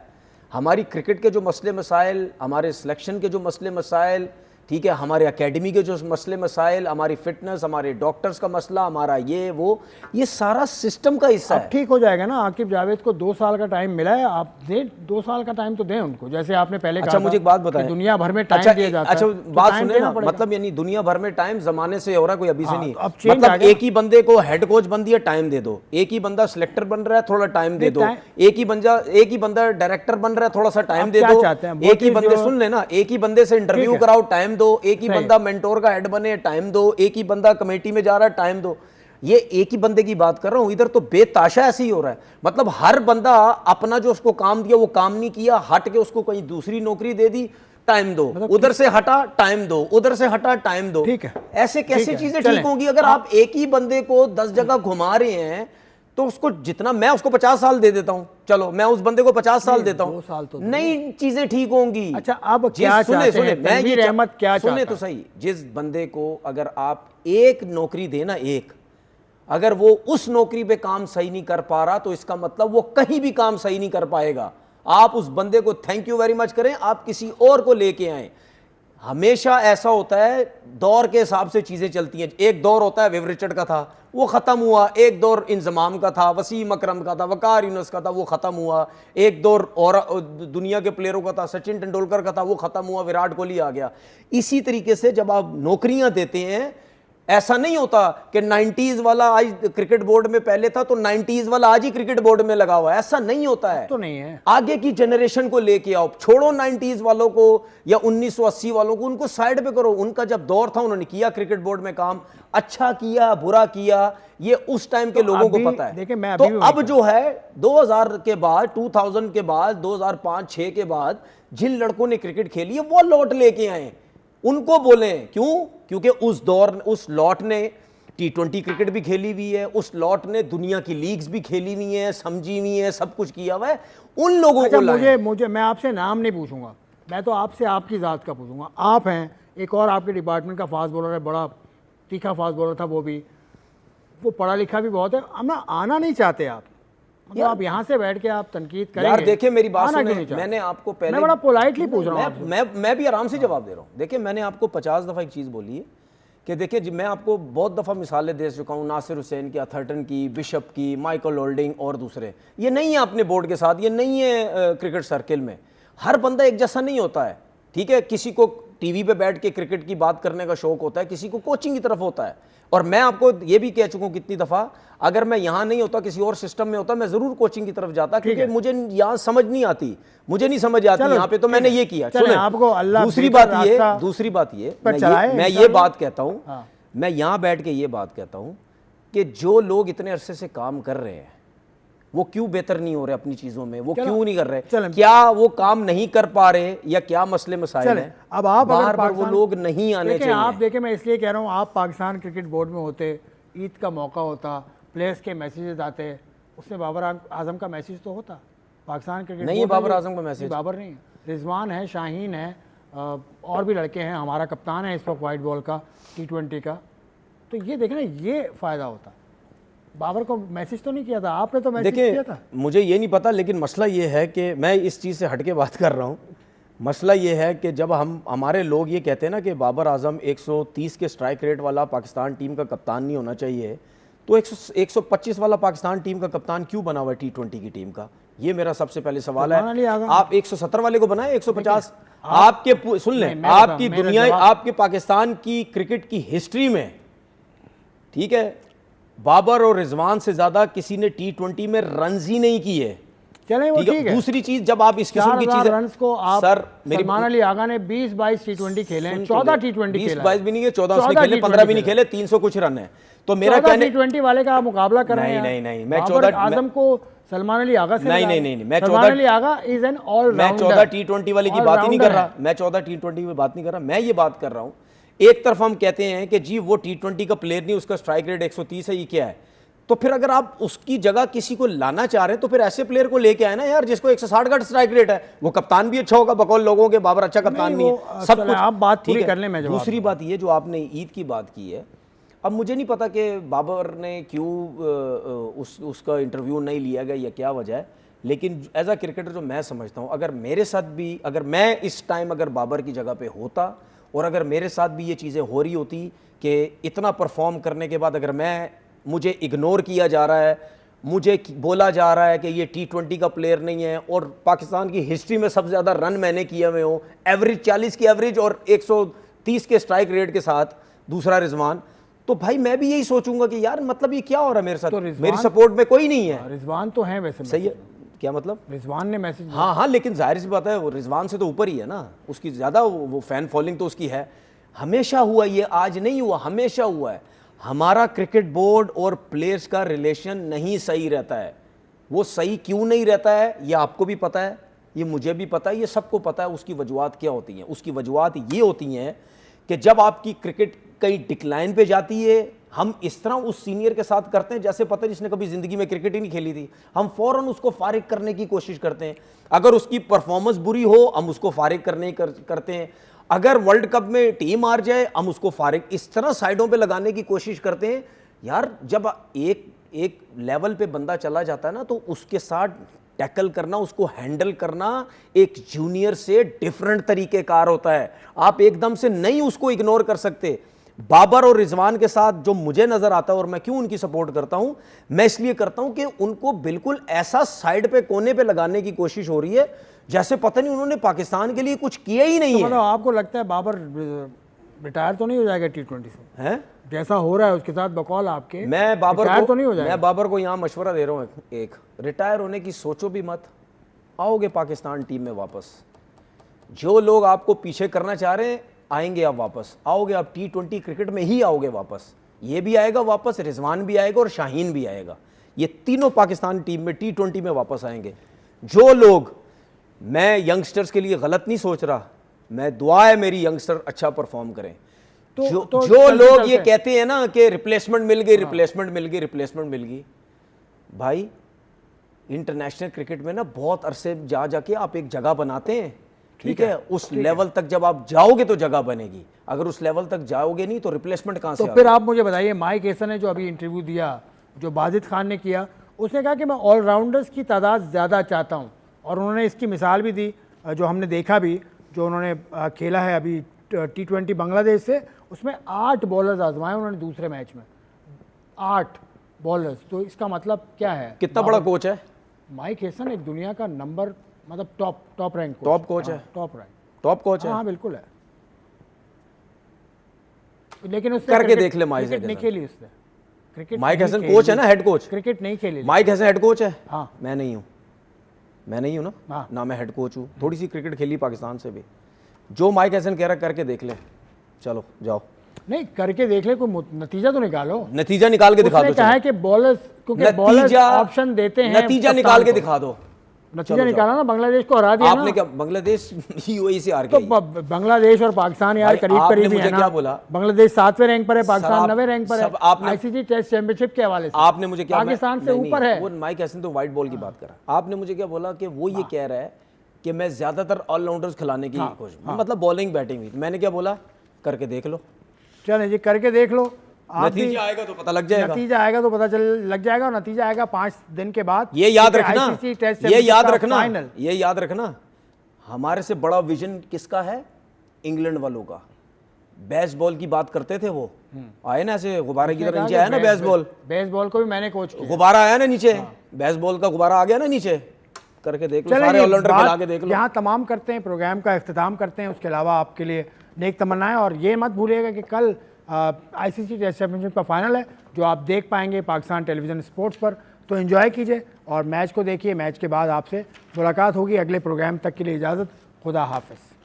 हमारी क्रिकेट के जो मसले मसाइल, हमारे सिलेक्शन के जो मसले मसाइल, ठीक है, हमारे एकेडमी के जो मसले मसाइल, हमारी फिटनेस, हमारे डॉक्टर्स का मसला, हमारा ये सारा सिस्टम का हिस्सा है। ठीक हो जाएगा ना। आकिब जावेद को 2 साल का टाइम मिला है, आप दें 2 साल का टाइम तो दें उनको, जैसे आपने पहले अच्छा, कहा मुझे एक बात बताएं, दुनिया भर में टाइम दिया जाता है। अच्छा, तो बात टाइम सुने ना, देना पड़ेगा। मतलब यानी दुनिया भर में टाइम जमाने से हो रहा है, कोई अभी से नहीं। अब change आ मतलब गया। एक ही बंदे को हेड कोच बन दिया, टाइम दे दो। एक ही बंदा सिलेक्टर बन रहा है, थोड़ा टाइम दे दो। एक ही बंदा डायरेक्टर बन रहा है, थोड़ा सा टाइम दे दो। एक ही बंदे, सुन लेना, एक ही बंदे से इंटरव्यू कराओ, टाइम दो। एक ही बंदा मेंटोर का हेड बने, टाइम दो। एक ही बंदा कमेटी में जा रहा है, टाइम दो। ये एक ही बंदे की बात कर रहा हूं। इधर तो बेताशा ऐसे ही हो रहा है। मतलब हर बंदा अपना जो उसको काम दिया वो काम नहीं किया, हट के उसको कहीं दूसरी नौकरी दे दी, टाइम दो। उधर से हटा, टाइम दो। उधर से हटा, टाइम दो। ठीक है, ऐसे कैसे चीजें ठीक होंगी? अगर आप एक ही बंदे को 10 जगह घुमा रहे हैं तो उसको जितना, मैं उसको 50 साल दे देता हूं, चलो मैं उस बंदे को 50 साल देता हूं, 2 साल तो नई चीजें ठीक होंगी। अच्छा, अब क्या चाहते हैं? तनवीर अहमद क्या चाहता है? सुने तो सही, जिस बंदे को अगर आप एक नौकरी देना, अगर वो उस नौकरी पे काम सही नहीं कर पा रहा, तो इसका मतलब वो कहीं भी काम सही नहीं कर पाएगा। आप उस बंदे को थैंक यू वेरी मच करें, आप किसी और को लेके आए। हमेशा ऐसा होता है, दौर के हिसाब से चीजें चलती हैं। एक दौर होता है, विव रिचर्ड का था, वो खत्म हुआ। एक दौर इंजमाम का था, वसीम अकरम का था, वकार यूनुस का था, वो खत्म हुआ। एक दौर और दुनिया के प्लेयरों का था, सचिन तेंदुलकर का था, वो खत्म हुआ, विराट कोहली आ गया। इसी तरीके से जब आप नौकरियां देते हैं, ऐसा नहीं होता कि 90s वाला आज क्रिकेट बोर्ड में पहले था तो 90s वाला आज ही क्रिकेट बोर्ड में लगा हुआ है, ऐसा नहीं होता है। तो नहीं है। आगे की जनरेशन को लेके आओ, छोड़ो 90s वालों को या 1980 वालों को, उनको साइड पे करो। उनका जब दौर था उन्होंने किया क्रिकेट बोर्ड में काम, अच्छा किया बुरा किया, ये उस टाइम के लोगों को पता है। देखिए, मैं तो अब जो है 2000 के बाद, 2000 के बाद, 2005-6 के बाद जिन लड़कों ने क्रिकेट खेली है वो लौट लेके आए, उनको बोलें। क्यों? क्योंकि उस दौर, उस लॉट ने T20 क्रिकेट भी खेली हुई है, उस लॉट ने दुनिया की लीग्स भी खेली हुई है, समझी हुई है, सब कुछ किया हुआ है, उन लोगों अच्छा, को लाएं। मुझे मैं आपसे नाम नहीं पूछूंगा, मैं तो आपसे आपकी ज़ात का पूछूंगा। आप हैं, एक और आपके डिपार्टमेंट का फास्ट बॉलर है, बड़ा तीखा फास्ट बॉलर था, वो पढ़ा लिखा भी बहुत है, हम आना नहीं चाहते आप, मतलब आप यहाँ से बैठ के आप तनकीद करेंगे। यार देखिए मेरी बात आना क्यों सुने, नहीं चाहते? मैंने आपको पहले, मैं बड़ा पोलाइटली पूछ रहा हूँ आपसे। मैं भी आराम से जवाब दे रहा हूँ। देखिए मैंने आपको 50 दफ़ा एक चीज़ बोली है कि देखिए मैं आपको बहुत दफ़ा मिसालें दे चुका हूँ, नासिर हुसैन की, अथर्टन की, बिशप की, माइकल होल्डिंग और दूसरे। ये नहीं है अपने बोर्ड के साथ, ये नहीं है क्रिकेट सर्किल में, हर बंदा एक जैसा नहीं होता है, ठीक है। किसी को टीवी पे बैठ के क्रिकेट की बात करने का शौक होता है, किसी को कोचिंग की तरफ होता है। और मैं आपको ये भी कह चुका हूँ कितनी दफ़ा, अगर मैं यहाँ नहीं होता, किसी और सिस्टम में होता, मैं ज़रूर कोचिंग की तरफ जाता, क्योंकि मुझे यहाँ समझ नहीं आती, मुझे नहीं समझ आती यहाँ पे, तो मैंने ये किया। सुने, आपको अल्लाह दूसरी बात ये मैं ये बात कहता हूँ, मैं यहाँ बैठ के ये बात कहता हूँ कि जो लोग इतने अरसे से काम कर रहे हैं वो क्यों बेहतर नहीं हो रहे अपनी चीज़ों में, वो क्यों नहीं कर रहे, क्या वो काम नहीं कर पा रहे, या क्या मसले मसाइल हैं। अब आप बार वो लोग नहीं आने चाहिए। आप देखें, मैं इसलिए कह रहा हूँ, आप पाकिस्तान क्रिकेट बोर्ड में होते, ईद का मौका होता, प्लेयर्स के मैसेजेस आते, उसमें बाबर आजम का मैसेज तो होता। पाकिस्तान क्रिकेट नहीं है बाबर आजम का मैसेज, बाबर नहीं है, रिजवान है, शाहीन है, और भी लड़के हैं, हमारा कप्तान है इस वक्त वाइट बॉल का, T20 का। तो ये देखें ना, ये फ़ायदा होता। बाबर को मैसेज तो नहीं किया था आपने, तो मैसेज किया था। मुझे ये नहीं पता, लेकिन मसला ये है कि मैं इस चीज़ से हट के बात कर रहा हूँ। मसला ये है कि जब हमारे लोग ये कहते हैं ना कि बाबर आजम 130 के स्ट्राइक रेट वाला पाकिस्तान टीम का कप्तान नहीं होना चाहिए, तो 125 वाला पाकिस्तान टीम का कप्तान क्यों बना हुआ है T20 की टीम का? ये मेरा सबसे पहले सवाल है। आप 170 वाले को बनाए, 150 आपके, सुन लें, आपकी दुनिया, आपके पाकिस्तान की क्रिकेट की हिस्ट्री में, ठीक है, बाबर और रिजवान से ज्यादा किसी ने T20 में रन्स ही नहीं किए। चलें, वो ठीक है। दूसरी चीज, जब आप इस किस्म की चीज, रन्स को आप, सर सलमान अली आगा ने 20-22 T20 खेले हैं, 14 T20 खेले, 20-22 भी नहीं है, 14 उसने खेले, 15 भी नहीं खेले, 300 कुछ रन है। तो मेरा कहने, T20 वाले का आप मुकाबला कर रहे हैं। नहीं, मैं 14 आजम को सलमान अली आगा से, नहीं, मैं 14 Ali Agha is an all मैं 14 T20 वाले की बात ही नहीं कर रहा, मैं 14 T20 की बात नहीं कर रहा, मैं ये बात कर रहा हूँ, एक तरफ हम कहते हैं कि जी वो T20 का प्लेयर नहीं, उसका स्ट्राइक रेट 130 है, ये क्या है? तो फिर अगर आप उसकी जगह किसी को लाना चाह रहे हैं, तो फिर ऐसे प्लेयर को लेके आए ना यार, जिसको 160 का स्ट्राइक रेट है। वो कप्तान भी अच्छा होगा, बकौल लोगों के बाबर अच्छा कप्तान नहीं है, सब कुछ। आप बात पूरी कर लें, मैं जवाब। दूसरी बात ये जो आपने ईद की बात की है, अब मुझे नहीं पता कि बाबर ने क्यों उसका इंटरव्यू नहीं लिया गया या क्या वजह है, लेकिन एज अ क्रिकेटर जो मैं समझता हूँ, अगर मेरे साथ भी, अगर मैं इस टाइम अगर बाबर की जगह पे होता और अगर मेरे साथ भी ये चीज़ें हो रही होती कि इतना परफॉर्म करने के बाद अगर मुझे इग्नोर किया जा रहा है, मुझे बोला जा रहा है कि ये T20 का प्लेयर नहीं है, और पाकिस्तान की हिस्ट्री में सबसे ज़्यादा रन मैंने किए हुए हूँ, एवरेज 40 की एवरेज और 130 के स्ट्राइक रेट के साथ, दूसरा रिजवान, तो भाई मैं भी यही सोचूंगा कि यार मतलब ये क्या हो रहा है मेरे साथ, तो मेरी सपोर्ट में कोई नहीं है। रिजवान तो है वैसे, सही है, क्या मतलब? रिजवान ने मैसेज, हाँ, लेकिन जाहिर सी बात है वो रिजवान से तो ऊपर ही है ना, उसकी ज़्यादा वो फैन फॉलोइंग तो उसकी है, हमेशा हुआ, ये आज नहीं हुआ, हमेशा हुआ है। हमारा क्रिकेट बोर्ड और प्लेयर्स का रिलेशन नहीं सही रहता है। वो सही क्यों नहीं रहता है ये आपको भी पता है, ये मुझे भी पता है, ये सबको पता है। उसकी वजूहत क्या होती हैं? उसकी वजूहत ये होती हैं कि जब आपकी क्रिकेट कहीं डिक्लाइन पे जाती है, हम इस तरह उस सीनियर के साथ करते हैं जैसे पता है जिसने कभी ज़िंदगी में क्रिकेट ही नहीं खेली थी, हम फ़ौरन उसको फारिग करने की कोशिश करते हैं। अगर उसकी परफॉर्मेंस बुरी हो हम उसको फारिग करने करते हैं, अगर वर्ल्ड कप में टीम हार जाए हम उसको फारिग, इस तरह साइडों पे लगाने की कोशिश करते हैं। यार जब एक लेवल पे बंदा चला जाता है ना, तो उसके साथ टैकल करना, उसको हैंडल करना एक जूनियर से डिफरेंट तरीक़ेकार होता है। आप एकदम से नहीं उसको इग्नोर कर सकते। बाबर और रिजवान के साथ जो मुझे नज़र आता है, और मैं क्यों उनकी सपोर्ट करता हूं, मैं इसलिए करता हूं कि उनको बिल्कुल ऐसा साइड पे कोने पे लगाने की कोशिश हो रही है जैसे पता नहीं उन्होंने पाकिस्तान के लिए कुछ किया ही नहीं है। मतलब आपको लगता है बाबर रिटायर तो नहीं हो जाएगा T20 से? हैं जैसा हो रहा है उसके साथ बकौल आपके, मैं बाबर को तो नहीं हो जाएगा? मैं बाबर को यहाँ मशवरा दे रहा हूँ, एक रिटायर होने की सोचो भी मत, आओगे पाकिस्तान टीम में वापस। जो लोग आपको पीछे करना चाह रहे हैं आएंगे, आप वापस आओगे, आप T20 क्रिकेट में ही आओगे वापस। ये भी आएगा वापस, रिजवान भी आएगा और शाहीन भी आएगा। ये तीनों पाकिस्तान टीम में T20 में वापस आएंगे। जो लोग, मैं यंगस्टर्स के लिए गलत नहीं सोच रहा, मैं दुआ है मेरी यंगस्टर अच्छा परफॉर्म करें। तो जो चलते लोग चलते ये कहते हैं ना कि रिप्लेसमेंट मिल गई, रिप्लेसमेंट मिल गई, रिप्लेसमेंट मिल गई, भाई इंटरनेशनल क्रिकेट में ना बहुत अरसे जा जाके आप एक जगह बनाते हैं, ठीक है, उस लेवल तक जब आप जाओगे तो जगह बनेगी, अगर उस लेवल तक जाओगे नहीं तो रिप्लेसमेंट कहां से तो फिर आप मुझे बताइए, माइक हेसन ने जो अभी इंटरव्यू दिया, जो बाजिद खान ने किया, उसने कहा कि मैं ऑलराउंडर्स की तादाद ज़्यादा चाहता हूँ, और उन्होंने इसकी मिसाल भी दी, जो हमने देखा भी, जो उन्होंने खेला है अभी T20 बांग्लादेश से, उसमें 8 बॉलर्स आजमाए उन्होंने दूसरे मैच में, 8 बॉलर्स। तो इसका मतलब क्या है? कितना बड़ा कोच है माइक हेसन? एक दुनिया का नंबर, मतलब टॉप रैंक टॉप कोच है, टॉप रैंक, टॉप कोच है। हाँ बिल्कुल है, लेकिन उसने करके क्रिकेट देख ले माइक नहीं खेली उसने, क्रिकेट माइक नहीं हसन खेली, कोच है ना, हेड कोच। क्रिकेट नहीं खेली। माइक हसन हेड कोच है, हाँ मैं नहीं हूँ, मैं नहीं हूँ ना, हाँ। ना मैं हेड कोच हूँ, थोड़ी सी क्रिकेट खेली पाकिस्तान से भी। जो माइक हसन कह रहा करके देख ले, चलो जाओ, नहीं करके देख ले, कोई नतीजा तो निकालो। नतीजा निकाल के दिखा उसने दो, कहा है चलो। कि बॉलर्स, क्योंकि बॉलर्स नतीजा ऑप्शन देते हैं, नतीजा कप्तान निकाल के को। दिखा दो। नतीजा निकाला ना, बांग्लादेश को हरा दिया आपने ना। क्या बांग्लादेश यूएई से हार तो गई? बांग्लादेश और पाकिस्तान यार भाई, करीब आपने करीब ही मुझे है ना। क्या बोला? बांग्लादेश 7वें रैंक पर है, पाकिस्तान आप- 9वें रैंक पर है, सब आपने- आईसीसी टेस्ट चैंपियनशिप के हवाले से आपने मुझे क्या, पाकिस्तान से नहीं, ऊपर है। वो माइक हसन तो वाइट बॉल की बात कर रहा है। आपने मुझे क्या बोला कि वो ये कह रहा है कि मैं ज्यादातर ऑलराउंडर्स खिलाने की कोशिश, मतलब बॉलिंग बैटिंग भी। मैंने क्या बोला, करके देख लो, चले जी, करके देख लो। आप भी, नतीजा आएगा तो पता लग जाएगा। नतीजा आएगा तो पता चल लग जाएगा, और नतीजा आएगा 5 दिन के बाद। ये याद क्योंकि रखना, ICC टेस्ट ये याद चैंपियनशिप का रखना, फाइनल। ये याद रखना, हमारे से बड़ा विजन किसका है? इंग्लैंड वालों का। बेसबॉल की बात करते थे वो, आए ना ऐसे गुब्बारे की तरह नीचे आया ना बेसबॉल, बेसबॉल को भी मैंने कोच किया। गुब्बारा आया ना नीचे, बेसबॉल का गुब्बारा आ गया ना नीचे, करके देख लो, सारे ऑलराउंडर खिला के देख लो। यहाँ तमाम करते हैं, प्रोग्राम का इख्तिताम करते हैं। उसके अलावा आपके लिए नेक तमन्नाएं, और ये मत भूलिएगा कि कल आईसीसी टेस्ट चैंपियनशिप का फाइनल है, जो आप देख पाएंगे पाकिस्तान टेलीविज़न स्पोर्ट्स पर। तो एंजॉय कीजिए और मैच को देखिए। मैच के बाद आपसे मुलाकात होगी। अगले प्रोग्राम तक के लिए इजाज़त, खुदा हाफिज़।